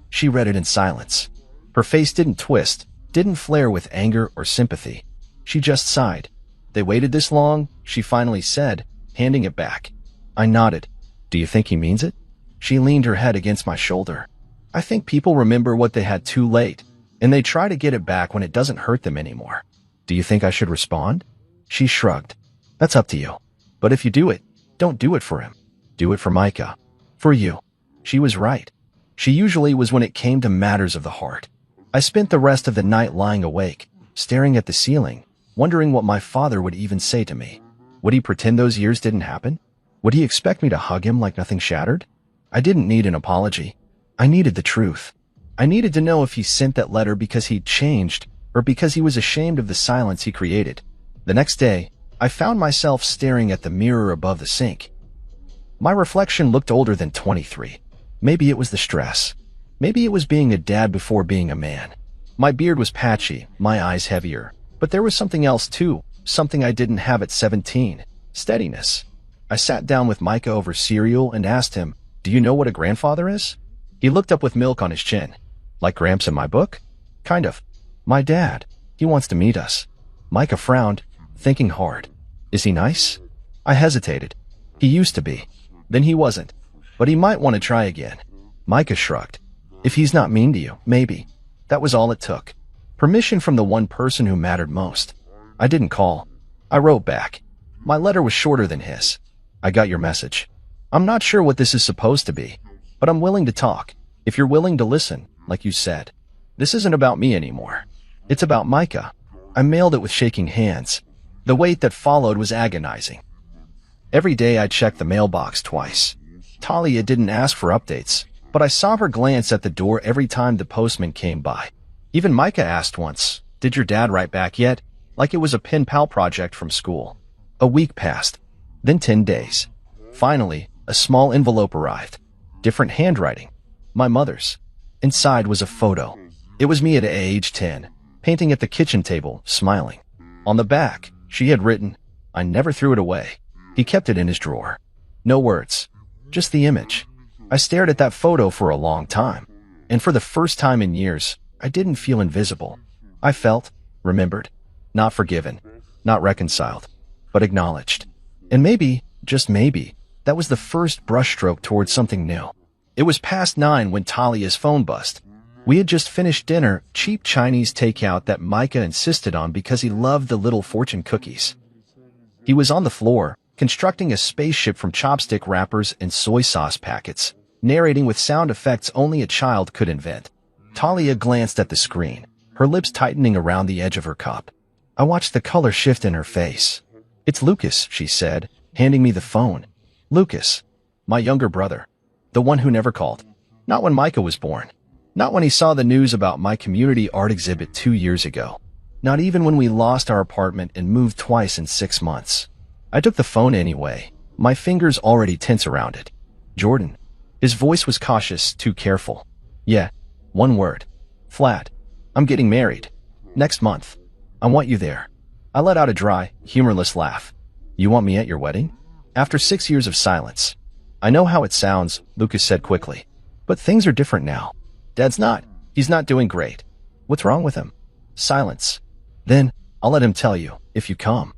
She read it in silence. Her face didn't twist, didn't flare with anger or sympathy. She just sighed. "They waited this long?" she finally said, handing it back. I nodded. "Do you think he means it?" She leaned her head against my shoulder. "I think people remember what they had too late, and they try to get it back when it doesn't hurt them anymore. Do you think I should respond?" She shrugged. "That's up to you. But if you do it, don't do it for him. Do it for Micah. For you." She was right. She usually was when it came to matters of the heart. I spent the rest of the night lying awake, staring at the ceiling, wondering what my father would even say to me. Would he pretend those years didn't happen? Would he expect me to hug him like nothing shattered? I didn't need an apology. I needed the truth. I needed to know if he sent that letter because he'd changed or because he was ashamed of the silence he created. The next day, I found myself staring at the mirror above the sink. My reflection looked older than 23. Maybe it was the stress. Maybe it was being a dad before being a man. My beard was patchy, my eyes heavier. But there was something else too, something I didn't have at 17. Steadiness. I sat down with Micah over cereal and asked him, "Do you know what a grandfather is?" He looked up with milk on his chin. "Like Gramps in my book?" "Kind of." "My dad. He wants to meet us." Micah frowned, thinking hard. "Is he nice?" I hesitated. "He used to be. Then he wasn't. But he might want to try again." Micah shrugged. "If he's not mean to you, maybe." That was all it took. Permission from the one person who mattered most. I didn't call. I wrote back. My letter was shorter than his. "I got your message. I'm not sure what this is supposed to be, but I'm willing to talk, if you're willing to listen, like you said. This isn't about me anymore. It's about Micah." I mailed it with shaking hands. The wait that followed was agonizing. Every day I checked the mailbox twice. Talia didn't ask for updates, but I saw her glance at the door every time the postman came by. Even Micah asked once, "Did your dad write back yet?" Like it was a pen pal project from school. A week passed, then 10 days. Finally, a small envelope arrived. Different handwriting. My mother's. Inside was a photo. It was me at age 10, painting at the kitchen table, smiling. On the back, she had written, "I never threw it away." He kept it in his drawer. No words, just the image. I stared at that photo for a long time, and for the first time in years, I didn't feel invisible. I felt, remembered, not forgiven, not reconciled, but acknowledged. And maybe, just maybe, that was the first brushstroke towards something new. It was past 9 when Talia's phone buzzed. We had just finished dinner, cheap Chinese takeout that Micah insisted on because he loved the Little Fortune cookies. He was on the floor, constructing a spaceship from chopstick wrappers and soy sauce packets, narrating with sound effects only a child could invent. Talia glanced at the screen, her lips tightening around the edge of her cup. I watched the color shift in her face. "It's Lucas," she said, handing me the phone. "Lucas. My younger brother. The one who never called. Not when Micah was born. Not when he saw the news about my community art exhibit 2 years ago. Not even when we lost our apartment and moved twice in 6 months. I took the phone anyway, my fingers already tense around it. "Jordan." His voice was cautious, too careful. "Yeah, one word. Flat. I'm getting married. Next month. I want you there." I let out a dry, humorless laugh. "You want me at your wedding?" After 6 years of silence. "I know how it sounds," Lucas said quickly. "But things are different now. Dad's not. He's not doing great." "What's wrong with him?" Silence. "Then, I'll let him tell you, if you come."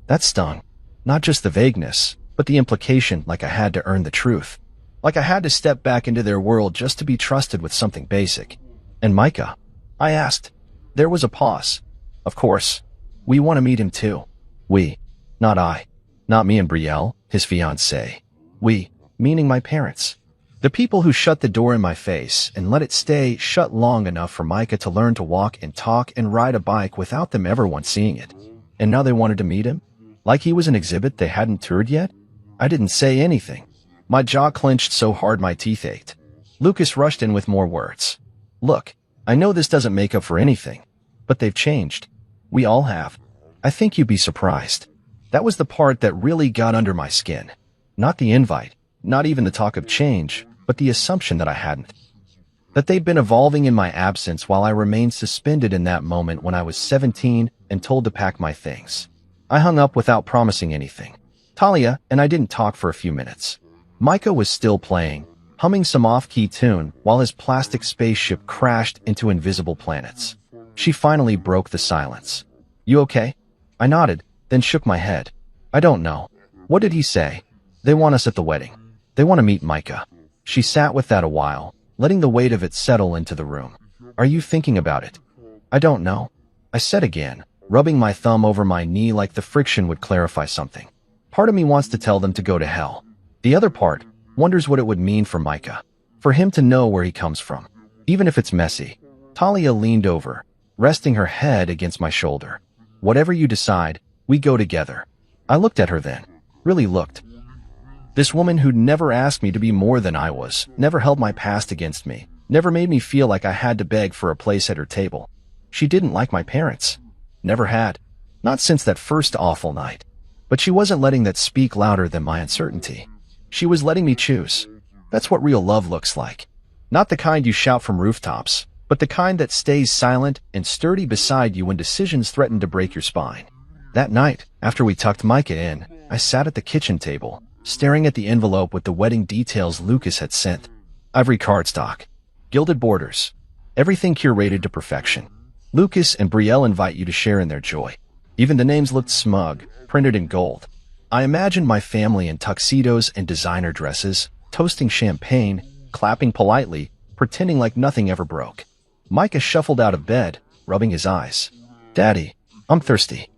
That stung. Not just the vagueness, but the implication, like I had to earn the truth. Like I had to step back into their world just to be trusted with something basic. "And Micah?" I asked. There was a pause. "Of course. We want to meet him too." "We." Not I. Not me and Brielle, his fiancée. "We," meaning my parents. The people who shut the door in my face and let it stay shut long enough for Micah to learn to walk and talk and ride a bike without them ever once seeing it. And now they wanted to meet him? Like he was an exhibit they hadn't toured yet? I didn't say anything. My jaw clenched so hard my teeth ached. Lucas rushed in with more words. "Look, I know this doesn't make up for anything, but they've changed. We all have. I think you'd be surprised. That was the part that really got under my skin. Not the invite, not even the talk of change, but the assumption that I hadn't. That they'd been evolving in my absence while I remained suspended in that moment when I was 17 and told to pack my things. I hung up without promising anything. Talia and I didn't talk for a few minutes. Micah was still playing, humming some off-key tune while his plastic spaceship crashed into invisible planets. She finally broke the silence. "You okay?" I nodded, then shook my head. "I don't know. What did he say?" "They want us at the wedding. They want to meet Micah." She sat with that a while, letting the weight of it settle into the room. "Are you thinking about it?" "I don't know," I said again, rubbing my thumb over my knee like the friction would clarify something. Part of me wants to tell them to go to hell. The other part wonders what it would mean for Micah, for him to know where he comes from, even if it's messy. Talia leaned over, resting her head against my shoulder. "Whatever you decide, we go together." I looked at her then, really looked. This woman who'd never asked me to be more than I was, never held my past against me, never made me feel like I had to beg for a place at her table. She didn't like my parents. Never had. Not since that first awful night. But she wasn't letting that speak louder than my uncertainty. She was letting me choose. That's what real love looks like. Not the kind you shout from rooftops, but the kind that stays silent and sturdy beside you when decisions threaten to break your spine. That night, after we tucked Micah in, I sat at the kitchen table, staring at the envelope with the wedding details Lucas had sent. Ivory cardstock, gilded borders, everything curated to perfection. Lucas and Brielle invite you to share in their joy. Even the names looked smug, printed in gold. I imagined my family in tuxedos and designer dresses, toasting champagne, clapping politely, pretending like nothing ever broke. Micah shuffled out of bed, rubbing his eyes. "Daddy, I'm thirsty."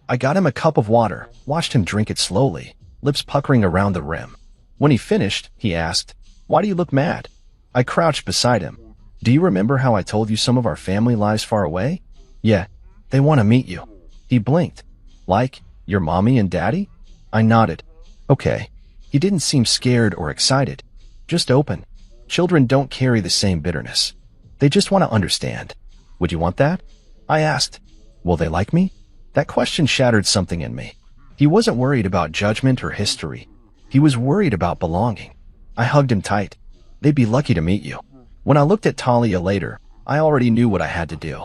I got him a cup of water, watched him drink it slowly, lips puckering around the rim. When he finished, he asked, "Why do you look mad?" I crouched beside him. "Do you remember how I told you some of our family lives far away?" "Yeah, they want to meet you." He blinked. "Like, your mommy and daddy?" I nodded. "Okay." He didn't seem scared or excited, just open. Children don't carry the same bitterness. They just want to understand. "Would you want that?" I asked. "Will they like me?" That question shattered something in me. He wasn't worried about judgment or history. He was worried about belonging. I hugged him tight. "They'd be lucky to meet you." When I looked at Talia later, I already knew what I had to do.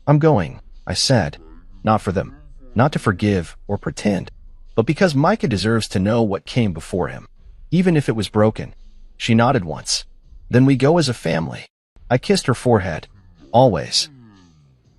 "I'm going," I said. Not for them. Not to forgive or pretend. But because Micah deserves to know what came before him. Even if it was broken. She nodded once. "Then we go as a family." I kissed her forehead. "Always."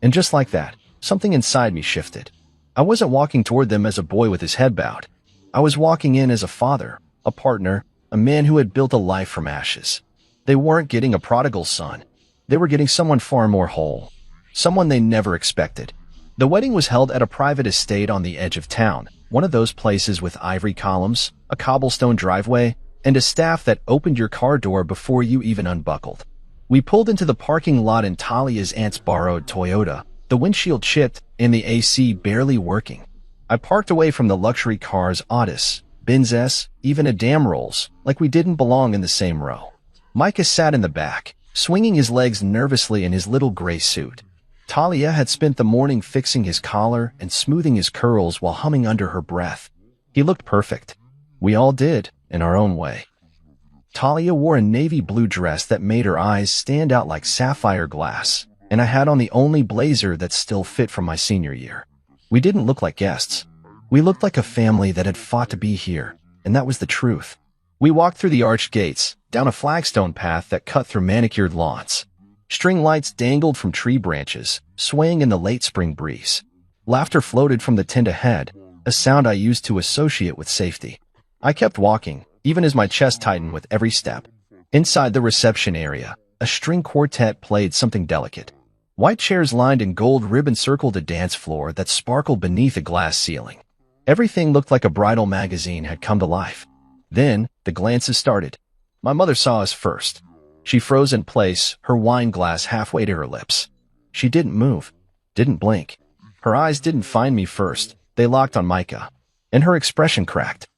And just like that, something inside me shifted. I wasn't walking toward them as a boy with his head bowed. I was walking in as a father, a partner, a man who had built a life from ashes. They weren't getting a prodigal son. They were getting someone far more whole. Someone they never expected. The wedding was held at a private estate on the edge of town, one of those places with ivory columns, a cobblestone driveway, and a staff that opened your car door before you even unbuckled. We pulled into the parking lot in Talia's aunt's borrowed Toyota, the windshield chipped and the AC barely working. I parked away from the luxury cars Otis, Benz S, even a Dam Rolls, like we didn't belong in the same row. Micah sat in the back, swinging his legs nervously in his little gray suit. Talia had spent the morning fixing his collar and smoothing his curls while humming under her breath. He looked perfect. We all did, in our own way. Talia wore a navy blue dress that made her eyes stand out like sapphire glass, and I had on the only blazer that still fit from my senior year. We didn't look like guests. We looked like a family that had fought to be here, and that was the truth. We walked through the arched gates, down a flagstone path that cut through manicured lawns. String lights dangled from tree branches, swaying in the late spring breeze. Laughter floated from the tent ahead, a sound I used to associate with safety. I kept walking, even as my chest tightened with every step. Inside the reception area, a string quartet played something delicate. White chairs lined in gold ribbon circled a dance floor that sparkled beneath a glass ceiling. Everything looked like a bridal magazine had come to life. Then, the glances started. My mother saw us first. She froze in place, her wine glass halfway to her lips. She didn't move, didn't blink. Her eyes didn't find me first. They locked on Micah, and her expression cracked.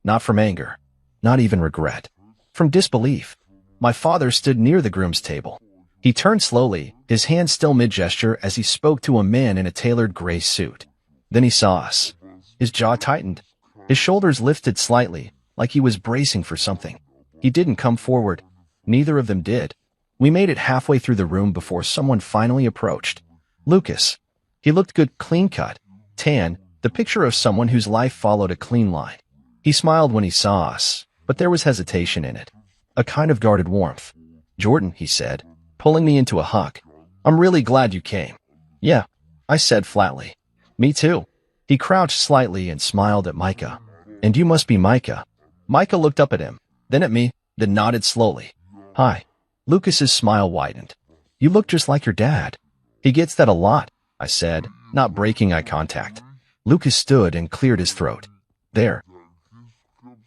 Not from anger, not even regret. From disbelief. My father stood near the groom's table. He turned slowly, his hand still mid-gesture as he spoke to a man in a tailored gray suit. Then he saw us. His jaw tightened. His shoulders lifted slightly, like he was bracing for something. He didn't come forward. Neither of them did. We made it halfway through the room before someone finally approached. Lucas. He looked good, clean-cut, tan, the picture of someone whose life followed a clean line. He smiled when he saw us, but there was hesitation in it. A kind of guarded warmth. "Jordan," he said, pulling me into a hug. "I'm really glad you came." "Yeah," I said flatly. "Me too." He crouched slightly and smiled at Micah. "And you must be Micah." Micah looked up at him, then at me, then nodded slowly. "Hi." Lucas's smile widened. "You look just like your dad." "He gets that a lot," I said, not breaking eye contact. Lucas stood and cleared his throat. "There."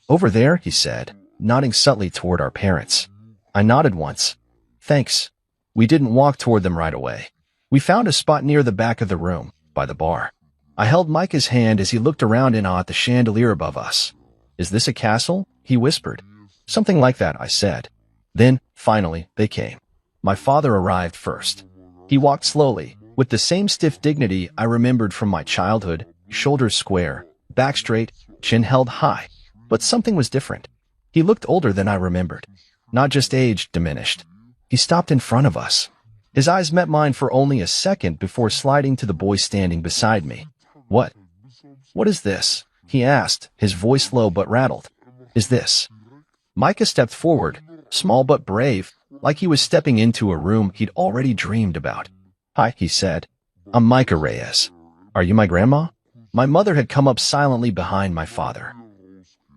"Over there," he said, nodding subtly toward our parents. I nodded once. "Thanks." We didn't walk toward them right away. We found a spot near the back of the room, by the bar. I held Micah's hand as he looked around in awe at the chandelier above us. "Is this a castle?" he whispered. "Something like that," I said. Then, finally, they came. My father arrived first. He walked slowly, with the same stiff dignity I remembered from my childhood, shoulders square, back straight, chin held high. But something was different. He looked older than I remembered. Not just age, diminished. He stopped in front of us. His eyes met mine for only a second before sliding to the boy standing beside me. What is this?" he asked, his voice low but rattled. "Is this?" Micah stepped forward, small but brave, like he was stepping into a room he'd already dreamed about. "Hi," he said. "I'm Micah Reyes. Are you my grandma?" My mother had come up silently behind my father.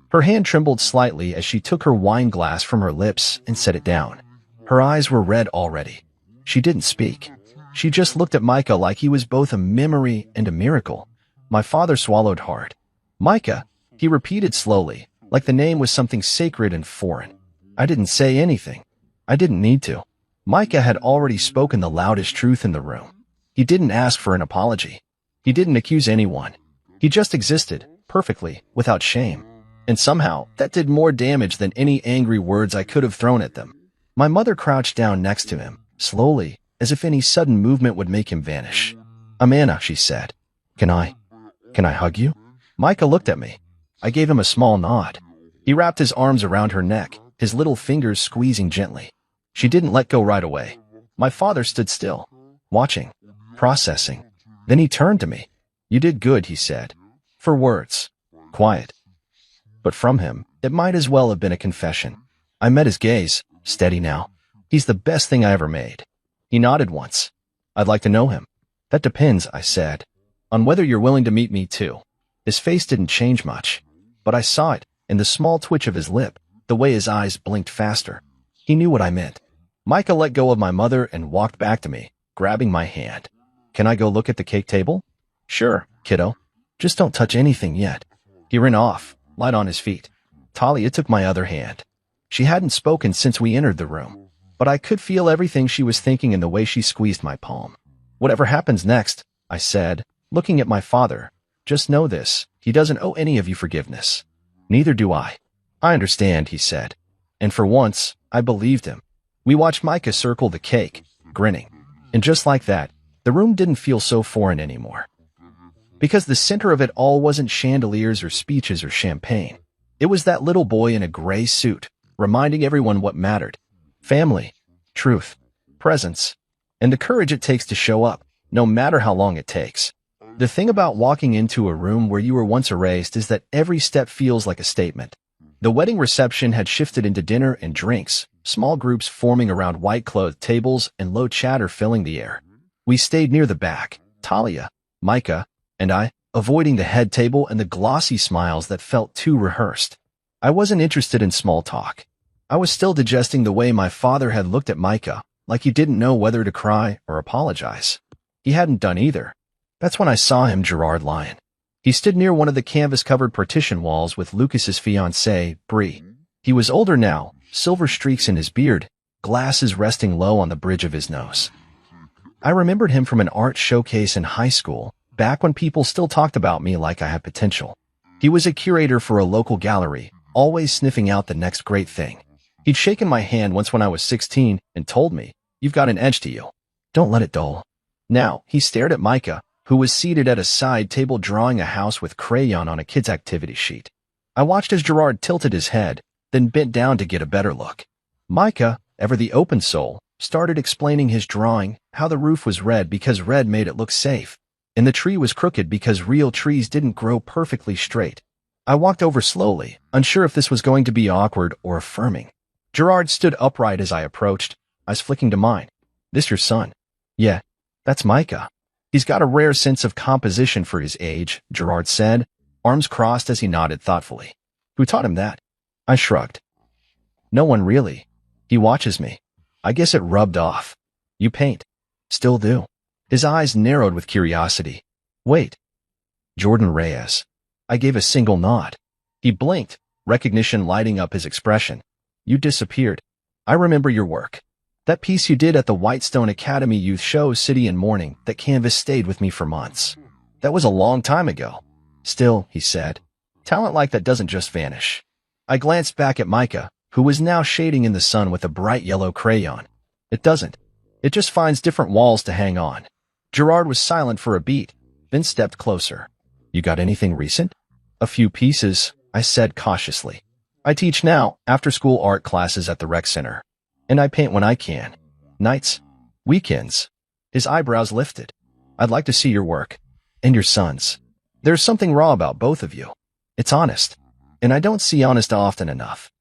Her hand trembled slightly as she took her wine glass from her lips and set it down. Her eyes were red already. She didn't speak. She just looked at Micah like he was both a memory and a miracle. My father swallowed hard. "Micah," he repeated slowly, like the name was something sacred and foreign. I didn't say anything. I didn't need to. Micah had already spoken the loudest truth in the room. He didn't ask for an apology. He didn't accuse anyone. He just existed, perfectly, without shame. And somehow, that did more damage than any angry words I could have thrown at them. My mother crouched down next to him, slowly, as if any sudden movement would make him vanish. "Amanda," she said. Can I hug you?" Micah looked at me. I gave him a small nod. He wrapped his arms around her neck, his little fingers squeezing gently. She didn't let go right away. My father stood still, watching, processing. Then he turned to me. "You did good," he said. For words. Quiet. But from him, it might as well have been a confession. I met his gaze, steady now. "He's the best thing I ever made." He nodded once. "I'd like to know him." "That depends," I said, "on whether you're willing to meet me too." His face didn't change much, but I saw it in the small twitch of his lip, the way his eyes blinked faster. He knew what I meant. Micah let go of my mother and walked back to me, grabbing my hand. "Can I go look at the cake table?" "Sure, kiddo. Just don't touch anything yet." He ran off, light on his feet. Talia took my other hand. She hadn't spoken since we entered the room, but I could feel everything she was thinking in the way she squeezed my palm. "Whatever happens next," I said, looking at my father, "just know this, he doesn't owe any of you forgiveness." "Neither do I." "I understand," he said. And for once, I believed him. We watched Micah circle the cake, grinning. And just like that, the room didn't feel so foreign anymore. Because the center of it all wasn't chandeliers or speeches or champagne. It was that little boy in a gray suit, reminding everyone what mattered. Family, truth, presence, and the courage it takes to show up, no matter how long it takes. The thing about walking into a room where you were once erased is that every step feels like a statement. The wedding reception had shifted into dinner and drinks, small groups forming around white-clothed tables and low chatter filling the air. We stayed near the back, Talia, Micah, and I, avoiding the head table and the glossy smiles that felt too rehearsed. I wasn't interested in small talk. I was still digesting the way my father had looked at Micah, like he didn't know whether to cry or apologize. He hadn't done either. That's when I saw him, Gerard Lyon. He stood near one of the canvas-covered partition walls with Lucas's fiancée, Bree. He was older now, silver streaks in his beard, glasses resting low on the bridge of his nose. I remembered him from an art showcase in high school, back when people still talked about me like I had potential. He was a curator for a local gallery, always sniffing out the next great thing. He'd shaken my hand once when I was 16 and told me, You've got an edge to you. Don't let it dull. Now, he stared at Micah, who was seated at a side table drawing a house with crayon on a kid's activity sheet. I watched as Gerard tilted his head, then bent down to get a better look. Micah, ever the open soul, started explaining his drawing, how the roof was red because red made it look safe, and the tree was crooked because real trees didn't grow perfectly straight. I walked over slowly, unsure if this was going to be awkward or affirming. Gerard stood upright as I approached, eyes flicking to mine. This your son? Yeah, that's Micah. He's got a rare sense of composition for his age, Gerard said, arms crossed as he nodded thoughtfully. Who taught him that? I shrugged. No one really. He watches me. I guess it rubbed off. You paint. Still do. His eyes narrowed with curiosity. Wait. Jordan Reyes. I gave a single nod. He blinked, recognition lighting up his expression. You disappeared. I remember your work. That piece you did at the Whitestone Academy Youth Show City in Mourning, that canvas stayed with me for months. That was a long time ago. Still, he said, talent like that doesn't just vanish. I glanced back at Micah, who was now shading in the sun with a bright yellow crayon. It doesn't. It just finds different walls to hang on. Gerard was silent for a beat, then stepped closer. You got anything recent? A few pieces, I said cautiously. I teach now, after-school art classes at the rec center. And I paint when I can. Nights. Weekends. His eyebrows lifted. I'd like to see your work. And your son's. There's something raw about both of you. It's honest. And I don't see honest often enough.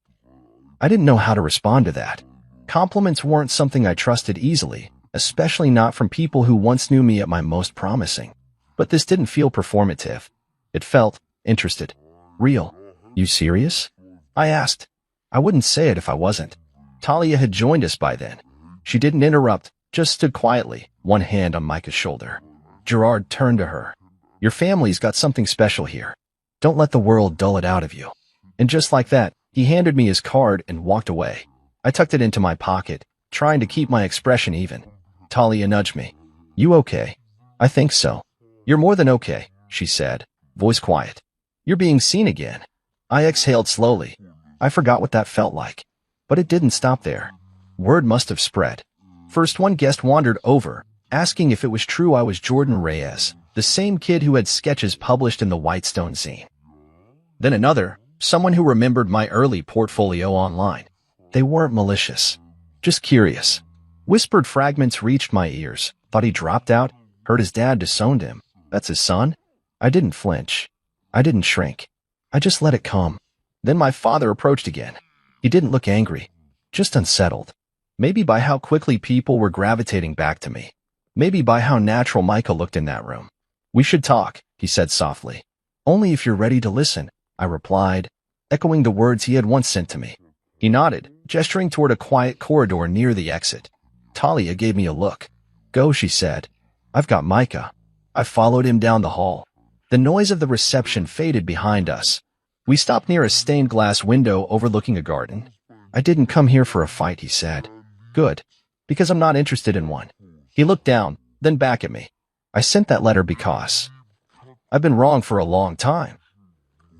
I didn't know how to respond to that. Compliments weren't something I trusted easily, especially not from people who once knew me at my most promising. But this didn't feel performative. It felt interested. Real. You serious? I asked. I wouldn't say it if I wasn't. Talia had joined us by then. She didn't interrupt, just stood quietly, one hand on Micah's shoulder. Gerard turned to her. Your family's got something special here. Don't let the world dull it out of you. And just like that, he handed me his card and walked away. I tucked it into my pocket, trying to keep my expression even. Talia nudged me. You okay? I think so. You're more than okay, she said, voice quiet. You're being seen again. I exhaled slowly. I forgot what that felt like. But it didn't stop there. Word must have spread. First, one guest wandered over, asking if it was true I was Jordan Reyes, the same kid who had sketches published in the Whitestone zine. Then another, someone who remembered my early portfolio online. They weren't malicious, just curious. Whispered fragments reached my ears. Thought he dropped out, heard his dad disowned him. That's his son? I didn't flinch. I didn't shrink. I just let it come. Then my father approached again. He didn't look angry, just unsettled. Maybe by how quickly people were gravitating back to me. Maybe by how natural Micah looked in that room. We should talk, he said softly. Only if you're ready to listen, I replied, echoing the words he had once sent to me. He nodded, gesturing toward a quiet corridor near the exit. Talia gave me a look. Go, she said. I've got Micah. I followed him down the hall. The noise of the reception faded behind us. We stopped near a stained glass window overlooking a garden. I didn't come here for a fight, he said. Good, because I'm not interested in one. He looked down, then back at me. I sent that letter because I've been wrong for a long time.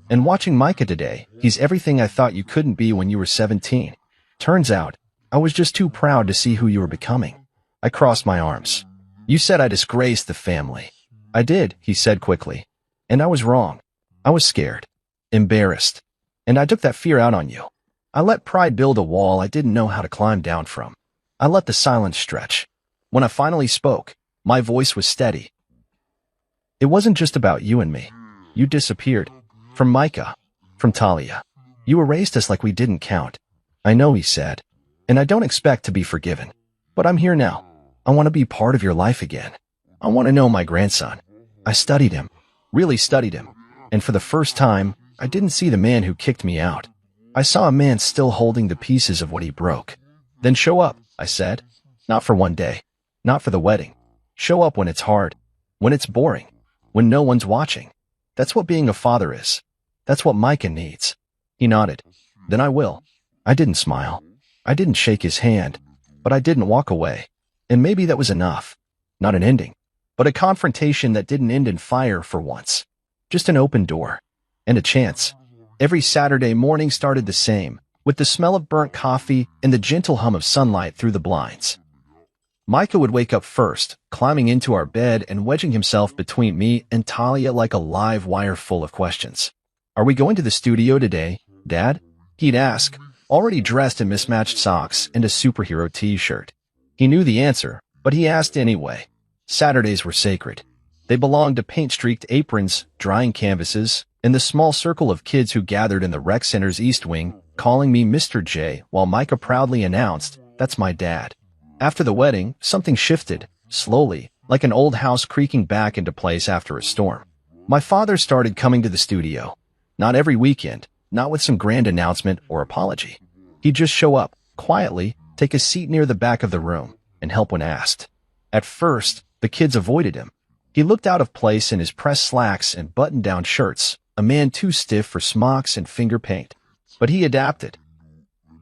And watching Micah today, he's everything I thought you couldn't be when you were 17. Turns out, I was just too proud to see who you were becoming. I crossed my arms. You said I disgraced the family. I did, he said quickly. And I was wrong. I was scared. Embarrassed. And I took that fear out on you. I let pride build a wall I didn't know how to climb down from. I let the silence stretch. When I finally spoke, my voice was steady. It wasn't just about you and me. You disappeared. From Micah. From Talia. You erased us like we didn't count. I know, he said. And I don't expect to be forgiven. But I'm here now. I want to be part of your life again. I want to know my grandson. I studied him. Really studied him. And for the first time, I didn't see the man who kicked me out. I saw a man still holding the pieces of what he broke. Then show up, I said. Not for one day. Not for the wedding. Show up when it's hard. When it's boring. When no one's watching. That's what being a father is. That's what Micah needs. He nodded. Then I will. I didn't smile. I didn't shake his hand. But I didn't walk away. And maybe that was enough. Not an ending. But a confrontation that didn't end in fire for once. Just an open door. And a chance. Every Saturday morning started the same, with the smell of burnt coffee and the gentle hum of sunlight through the blinds. Micah would wake up first, climbing into our bed and wedging himself between me and Talia like a live wire full of questions. "Are we going to the studio today, Dad?" he'd ask, already dressed in mismatched socks and a superhero t-shirt. He knew the answer, but he asked anyway. Saturdays were sacred. They belonged to paint-streaked aprons, drying canvases, and the small circle of kids who gathered in the rec center's east wing, calling me Mr. J, while Micah proudly announced, "That's my dad." After the wedding, something shifted, slowly, like an old house creaking back into place after a storm. My father started coming to the studio. Not every weekend, not with some grand announcement or apology. He'd just show up, quietly, take a seat near the back of the room, and help when asked. At first, the kids avoided him. He looked out of place in his pressed slacks and button-down shirts, a man too stiff for smocks and finger paint. But he adapted.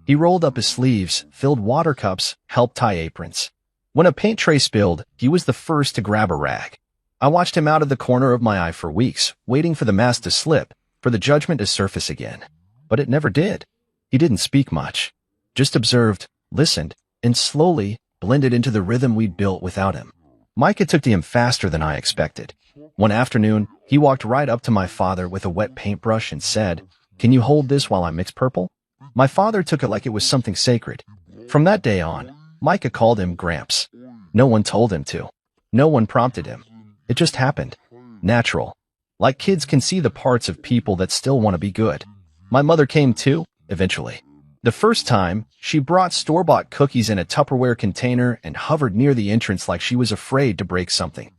He rolled up his sleeves, filled water cups, helped tie aprons. When a paint tray spilled, he was the first to grab a rag. I watched him out of the corner of my eye for weeks, waiting for the mask to slip, for the judgment to surface again. But it never did. He didn't speak much. Just observed, listened, and slowly blended into the rhythm we'd built without him. Micah took to him faster than I expected. One afternoon, he walked right up to my father with a wet paintbrush and said, "Can you hold this while I mix purple?" My father took it like it was something sacred. From that day on, Micah called him Gramps. No one told him to. No one prompted him. It just happened. Natural. Like kids can see the parts of people that still want to be good. My mother came too, eventually. The first time, she brought store-bought cookies in a Tupperware container and hovered near the entrance like she was afraid to break something.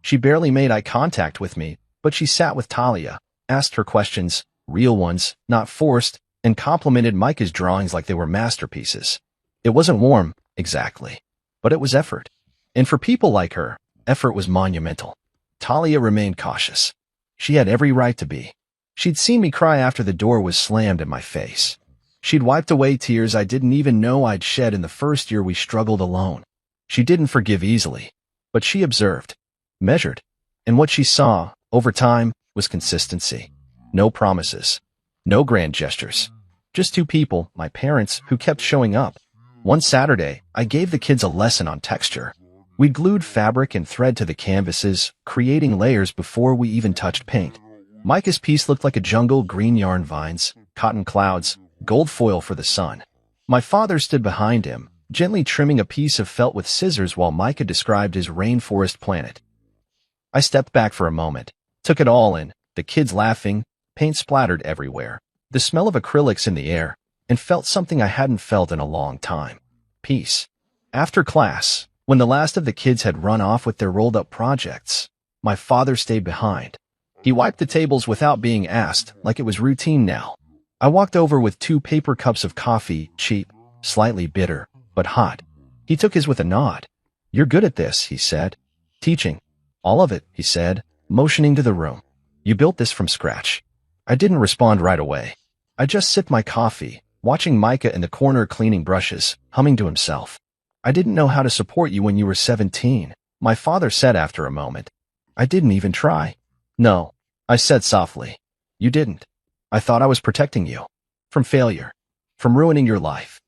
She barely made eye contact with me, but she sat with Talia, asked her questions, real ones, not forced, and complimented Micah's drawings like they were masterpieces. It wasn't warm, exactly, but it was effort. And for people like her, effort was monumental. Talia remained cautious. She had every right to be. She'd seen me cry after the door was slammed in my face. She'd wiped away tears I didn't even know I'd shed in the first year we struggled alone. She didn't forgive easily, but she observed, measured, and what she saw, over time, was consistency. No promises. No grand gestures. Just two people, my parents, who kept showing up. One Saturday, I gave the kids a lesson on texture. We glued fabric and thread to the canvases, creating layers before we even touched paint. Micah's piece looked like a jungle, green yarn vines, cotton clouds, gold foil for the sun. My father stood behind him, gently trimming a piece of felt with scissors while Micah described his rainforest planet. I stepped back for a moment, took it all in, the kids laughing, paint splattered everywhere, the smell of acrylics in the air, and felt something I hadn't felt in a long time. Peace. After class, when the last of the kids had run off with their rolled-up projects, my father stayed behind. He wiped the tables without being asked, like it was routine now. I walked over with 2 paper cups of coffee, cheap, slightly bitter, but hot. He took his with a nod. "You're good at this," he said. "Teaching." "All of it," he said, motioning to the room. "You built this from scratch." I didn't respond right away. I just sipped my coffee, watching Micah in the corner cleaning brushes, humming to himself. "I didn't know how to support you when you were 17, my father said after a moment. "I didn't even try." "No," I said softly. "You didn't. I thought I was protecting you. From failure. From ruining your life.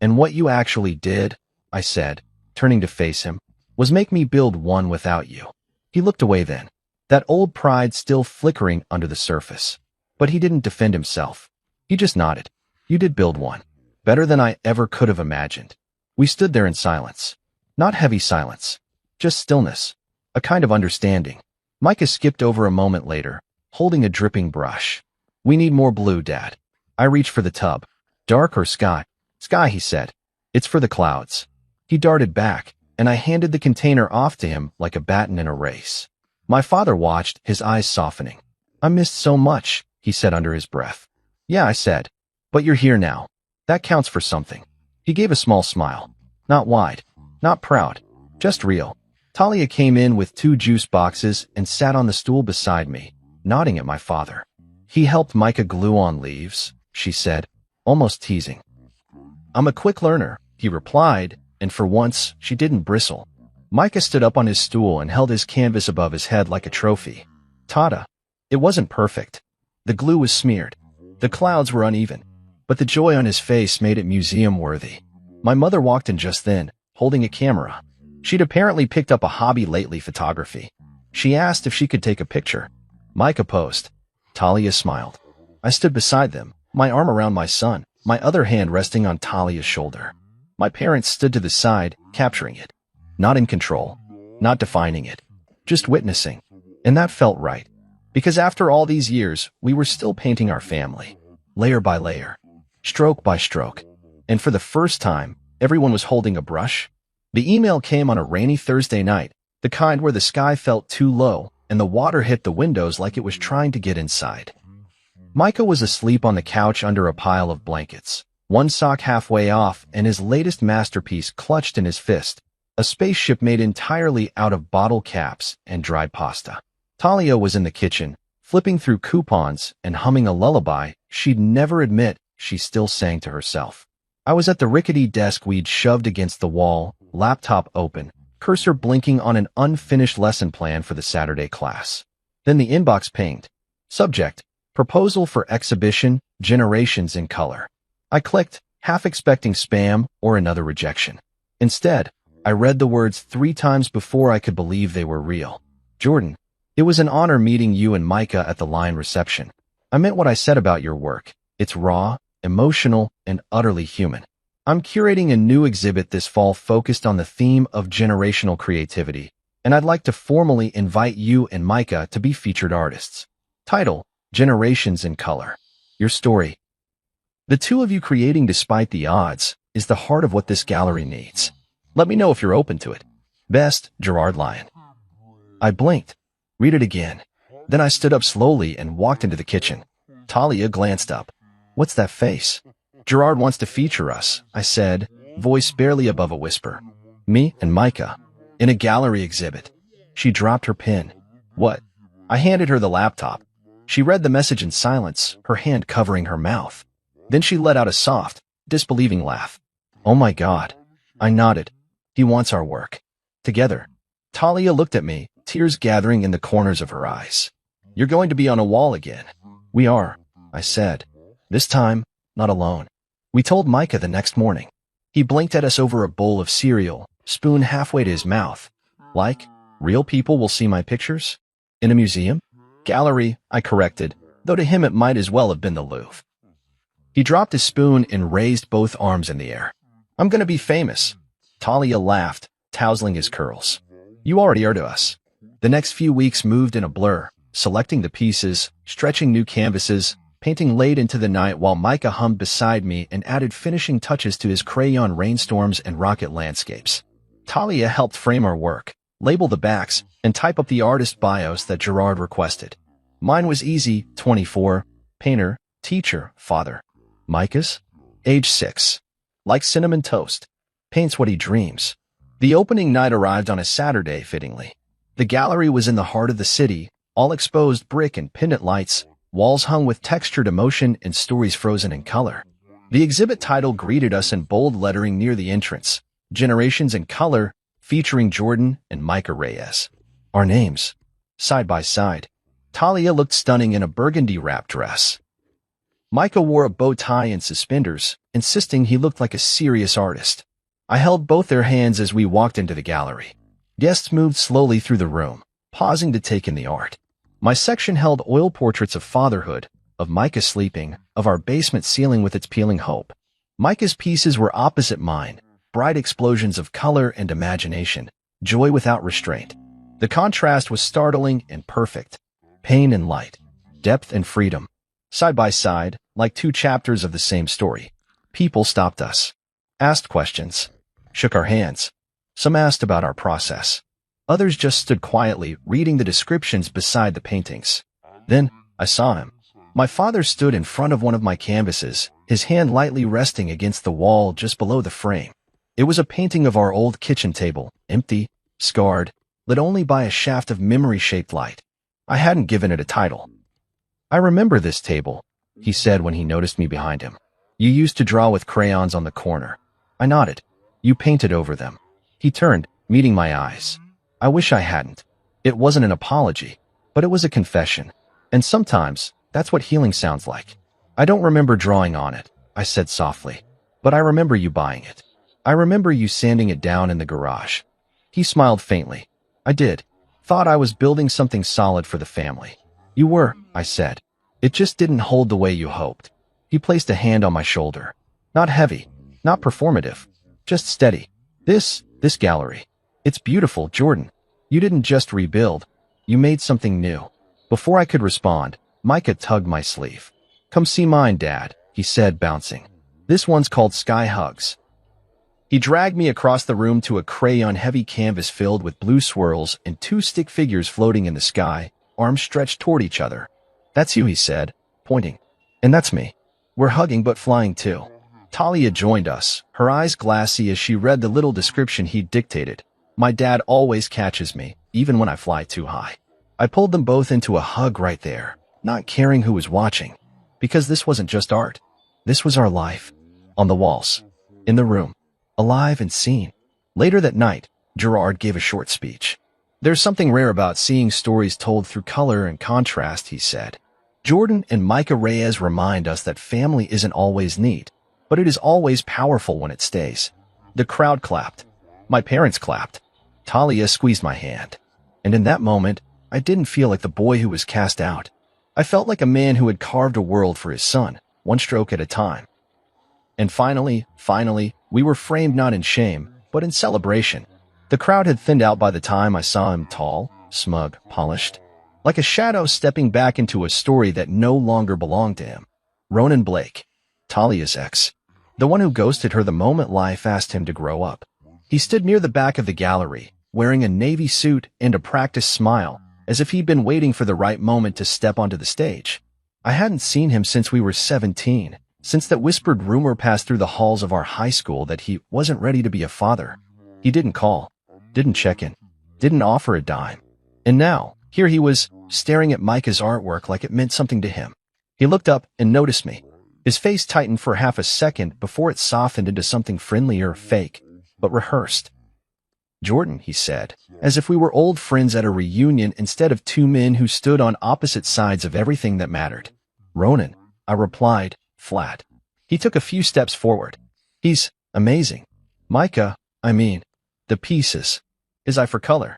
And what you actually did," I said, turning to face him, "was make me build one without you." He looked away then, that old pride still flickering under the surface. But he didn't defend himself. He just nodded. "You did build one. Better than I ever could have imagined." We stood there in silence. Not heavy silence. Just stillness. A kind of understanding. Micah skipped over a moment later, holding a dripping brush. "We need more blue, Dad." I reached for the tub. "Dark or sky?" "Sky," he said. "It's for the clouds." He darted back, and I handed the container off to him like a baton in a race. My father watched, his eyes softening. "I missed so much," he said under his breath. "Yeah," I said. "But you're here now. That counts for something." He gave a small smile. Not wide, not proud, just real. Talia came in with 2 juice boxes and sat on the stool beside me, nodding at my father. "He helped Micah glue on leaves," she said, almost teasing. "I'm a quick learner," he replied, and for once, she didn't bristle. Micah stood up on his stool and held his canvas above his head like a trophy. "Tata." It wasn't perfect. The glue was smeared. The clouds were uneven, but the joy on his face made it museum-worthy. My mother walked in just then, holding a camera. She'd apparently picked up a hobby lately, photography. She asked if she could take a picture. Micah posed. Talia smiled. I stood beside them, my arm around my son, my other hand resting on Talia's shoulder. My parents stood to the side, capturing it. Not in control, not defining it, just witnessing. And that felt right. Because after all these years, we were still painting our family, layer by layer, stroke by stroke. And for the first time, everyone was holding a brush. The email came on a rainy Thursday night, the kind where the sky felt too low and the water hit the windows like it was trying to get inside. Micah was asleep on the couch under a pile of blankets, one sock halfway off and his latest masterpiece clutched in his fist, a spaceship made entirely out of bottle caps and dried pasta. Talia was in the kitchen, flipping through coupons and humming a lullaby she'd never admit she still sang to herself. I was at the rickety desk we'd shoved against the wall, laptop open, cursor blinking on an unfinished lesson plan for the Saturday class. Then the inbox pinged. Subject: Proposal for Exhibition, Generations in Color. I clicked, half expecting spam or another rejection. Instead, I read the words 3 times before I could believe they were real. Jordan, it was an honor meeting you and Micah at the line reception. I meant what I said about your work. It's raw, emotional, and utterly human. I'm curating a new exhibit this fall focused on the theme of generational creativity, and I'd like to formally invite you and Micah to be featured artists. Title: Generations in Color. Your story. The two of you creating despite the odds is the heart of what this gallery needs. Let me know if you're open to it. Best, Gerard Lyon. I blinked. Read it again. Then I stood up slowly and walked into the kitchen. Talia glanced up. What's that face? Gerard wants to feature us, I said, voice barely above a whisper. Me and Micah. In a gallery exhibit. She dropped her pen. What? I handed her the laptop. She read the message in silence, her hand covering her mouth. Then she let out a soft, disbelieving laugh. Oh my God. I nodded. He wants our work. Together. Talia looked at me, tears gathering in the corners of her eyes. You're going to be on a wall again. We are, I said. This time, not alone. We told Micah the next morning. He blinked at us over a bowl of cereal, spoon halfway to his mouth. Like, real people will see my pictures? In a museum? Gallery, I corrected, though to him it might as well have been the Louvre. He dropped his spoon and raised both arms in the air. I'm going to be famous. Talia laughed, tousling his curls. You already are to us. The next few weeks moved in a blur, selecting the pieces, stretching new canvases, painting late into the night while Micah hummed beside me and added finishing touches to his crayon rainstorms and rocket landscapes. Talia helped frame our work, label the backs, and type up the artist bios that Gerard requested. Mine was easy, 24, painter, teacher, father. Micah's? Age 6. Like cinnamon toast. Paints what he dreams. The opening night arrived on a Saturday, fittingly. The gallery was in the heart of the city, all exposed brick and pendant lights, walls hung with textured emotion and stories frozen in color. The exhibit title greeted us in bold lettering near the entrance, Generations in Color, featuring Jordan and Micah Reyes. Our names. Side by side. Talia looked stunning in a burgundy-wrapped dress. Micah wore a bow tie and suspenders, insisting he looked like a serious artist. I held both their hands as we walked into the gallery. Guests moved slowly through the room, pausing to take in the art. My section held oil portraits of fatherhood, of Micah sleeping, of our basement ceiling with its peeling hope. Micah's pieces were opposite mine, bright explosions of color and imagination, joy without restraint. The contrast was startling and perfect. Pain and light, depth and freedom. Side by side, like 2 chapters of the same story. People stopped us, asked questions, shook our hands. Some asked about our process. Others just stood quietly, reading the descriptions beside the paintings. Then, I saw him. My father stood in front of one of my canvases, his hand lightly resting against the wall just below the frame. It was a painting of our old kitchen table, empty, scarred, lit only by a shaft of memory-shaped light. I hadn't given it a title. I remember this table, he said when he noticed me behind him. You used to draw with crayons on the corner. I nodded. You painted over them. He turned, meeting my eyes. I wish I hadn't. It wasn't an apology, but it was a confession. And sometimes, that's what healing sounds like. I don't remember drawing on it, I said softly. But I remember you buying it. I remember you sanding it down in the garage. He smiled faintly. I did. Thought I was building something solid for the family. You were, I said. It just didn't hold the way you hoped. He placed a hand on my shoulder. Not heavy, not performative, just steady. This gallery. It's beautiful, Jordan. You didn't just rebuild. You made something new. Before I could respond, Micah tugged my sleeve. Come see mine, Dad, he said, bouncing. This one's called Sky Hugs. He dragged me across the room to a crayon-heavy canvas filled with blue swirls and two stick figures floating in the sky, arms stretched toward each other. That's you, he said, pointing. And that's me. We're hugging but flying too. Talia joined us, her eyes glassy as she read the little description he'd dictated. My dad always catches me, even when I fly too high. I pulled them both into a hug right there, not caring who was watching. Because this wasn't just art. This was our life. On the walls. In the room. Alive and seen. Later that night, Gerard gave a short speech. There's something rare about seeing stories told through color and contrast, he said. Jordan and Micah Reyes remind us that family isn't always neat, but it is always powerful when it stays. The crowd clapped. My parents clapped. Talia squeezed my hand. And in that moment, I didn't feel like the boy who was cast out. I felt like a man who had carved a world for his son, one stroke at a time. And finally, we were framed not in shame, but in celebration. The crowd had thinned out by the time I saw him, tall, smug, polished. Like a shadow stepping back into a story that no longer belonged to him. Ronan Blake, Talia's ex. The one who ghosted her the moment life asked him to grow up. He stood near the back of the gallery, wearing a navy suit and a practiced smile, as if he'd been waiting for the right moment to step onto the stage. I hadn't seen him since we were 17. Since that whispered rumor passed through the halls of our high school that he wasn't ready to be a father. He didn't call, didn't check in, didn't offer a dime. And now, here he was, staring at Micah's artwork like it meant something to him. He looked up and noticed me. His face tightened for half a second before it softened into something friendlier, fake, but rehearsed. Jordan, he said, as if we were old friends at a reunion instead of two men who stood on opposite sides of everything that mattered. Ronan, I replied, flat. He took a few steps forward. He's amazing. Micah, the pieces. His eye for color.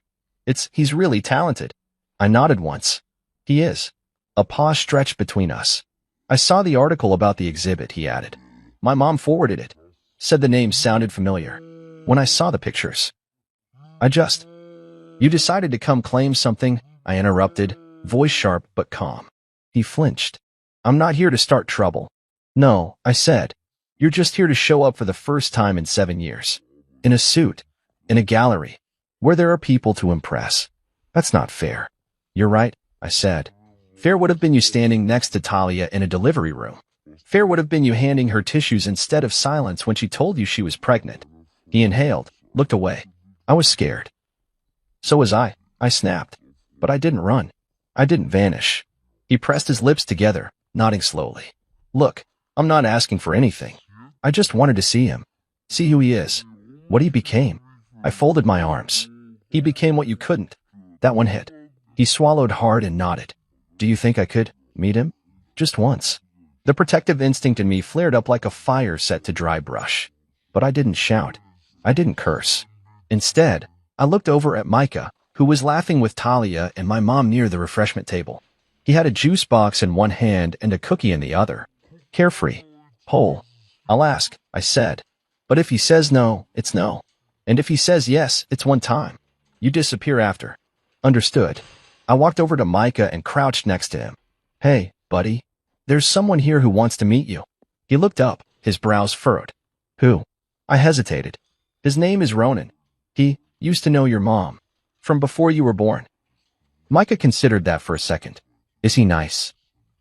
He's really talented. I nodded once. He is. A pause stretched between us. I saw the article about the exhibit, he added. My mom forwarded it. Said the name sounded familiar. When I saw the pictures. You decided to come claim something, I interrupted, voice sharp but calm. He flinched. I'm not here to start trouble. No, I said. You're just here to show up for the first time in 7 years. In a suit. In a gallery. Where there are people to impress. That's not fair. You're right, I said. Fair would have been you standing next to Talia in a delivery room. Fair would have been you handing her tissues instead of silence when she told you she was pregnant. He inhaled, looked away. I was scared. So was I snapped. But I didn't run. I didn't vanish. He pressed his lips together, nodding slowly. Look, I'm not asking for anything. I just wanted to see him. See who he is. What he became. I folded my arms. He became what you couldn't. That one hit. He swallowed hard and nodded. Do you think I could meet him? Just once. The protective instinct in me flared up like a fire set to dry brush. But I didn't shout. I didn't curse. Instead, I looked over at Micah, who was laughing with Talia and my mom near the refreshment table. He had a juice box in one hand and a cookie in the other. Carefree. Whole. I'll ask, I said. But if he says no, it's no. And if he says yes, it's one time. You disappear after. Understood. I walked over to Micah and crouched next to him. Hey, buddy. There's someone here who wants to meet you. He looked up, his brows furrowed. Who? I hesitated. His name is Ronan. He used to know your mom. From before you were born. Micah considered that for a second. Is he nice?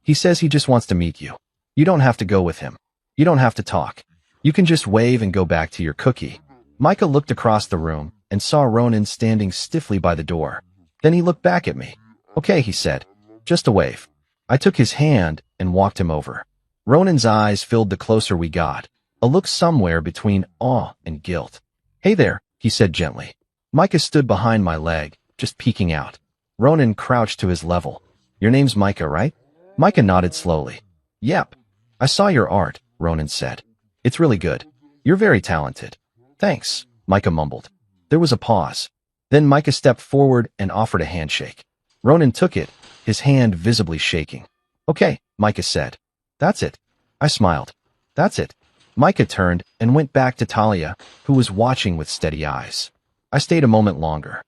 He says he just wants to meet you. You don't have to go with him. You don't have to talk. You can just wave and go back to your cookie. Micah looked across the room and saw Ronan standing stiffly by the door. Then he looked back at me. Okay, he said. Just a wave. I took his hand and walked him over. Ronan's eyes filled the closer we got, a look somewhere between awe and guilt. Hey there, he said gently. Micah stood behind my leg, just peeking out. Ronan crouched to his level. Your name's Micah, right? Micah nodded slowly. Yep. I saw your art, Ronan said. It's really good. You're very talented. Thanks, Micah mumbled. There was a pause. Then Micah stepped forward and offered a handshake. Ronan took it, his hand visibly shaking. Okay, Micah said. That's it. I smiled. That's it. Micah turned and went back to Talia, who was watching with steady eyes. I stayed a moment longer.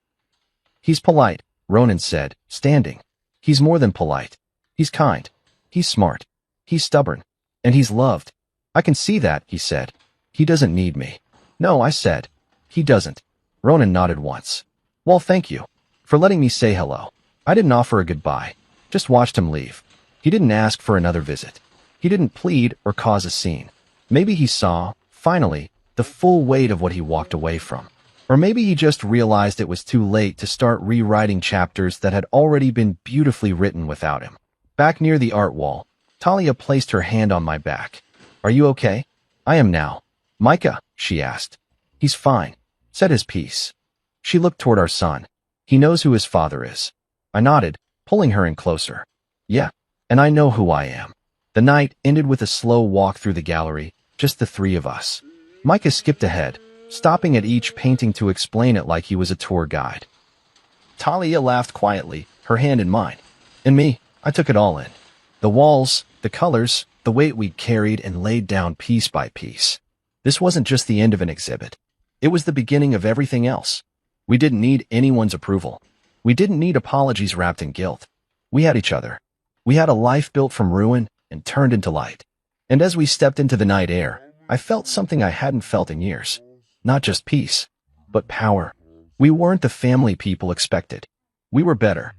He's polite, Ronan said, standing. He's more than polite. He's kind. He's smart. He's stubborn. And he's loved. I can see that, he said. He doesn't need me. No, I said. He doesn't. Ronan nodded once. Well, thank you for letting me say hello. I didn't offer a goodbye, just watched him leave. He didn't ask for another visit. He didn't plead or cause a scene. Maybe he saw, finally, the full weight of what he walked away from. Or maybe he just realized it was too late to start rewriting chapters that had already been beautifully written without him. Back near the art wall, Talia placed her hand on my back. Are you okay? I am now. Micah, she asked. He's fine, said his piece. She looked toward our son. He knows who his father is. I nodded, pulling her in closer. Yeah, and I know who I am. The night ended with a slow walk through the gallery, just the three of us. Micah skipped ahead, stopping at each painting to explain it like he was a tour guide. Talia laughed quietly, her hand in mine. And me, I took it all in. The walls, the colors, the weight we'd carried and laid down piece by piece. This wasn't just the end of an exhibit. It was the beginning of everything else. We didn't need anyone's approval. We didn't need apologies wrapped in guilt. We had each other. We had a life built from ruin and turned into light. And as we stepped into the night air, I felt something I hadn't felt in years. Not just peace, but power. We weren't the family people expected. We were better.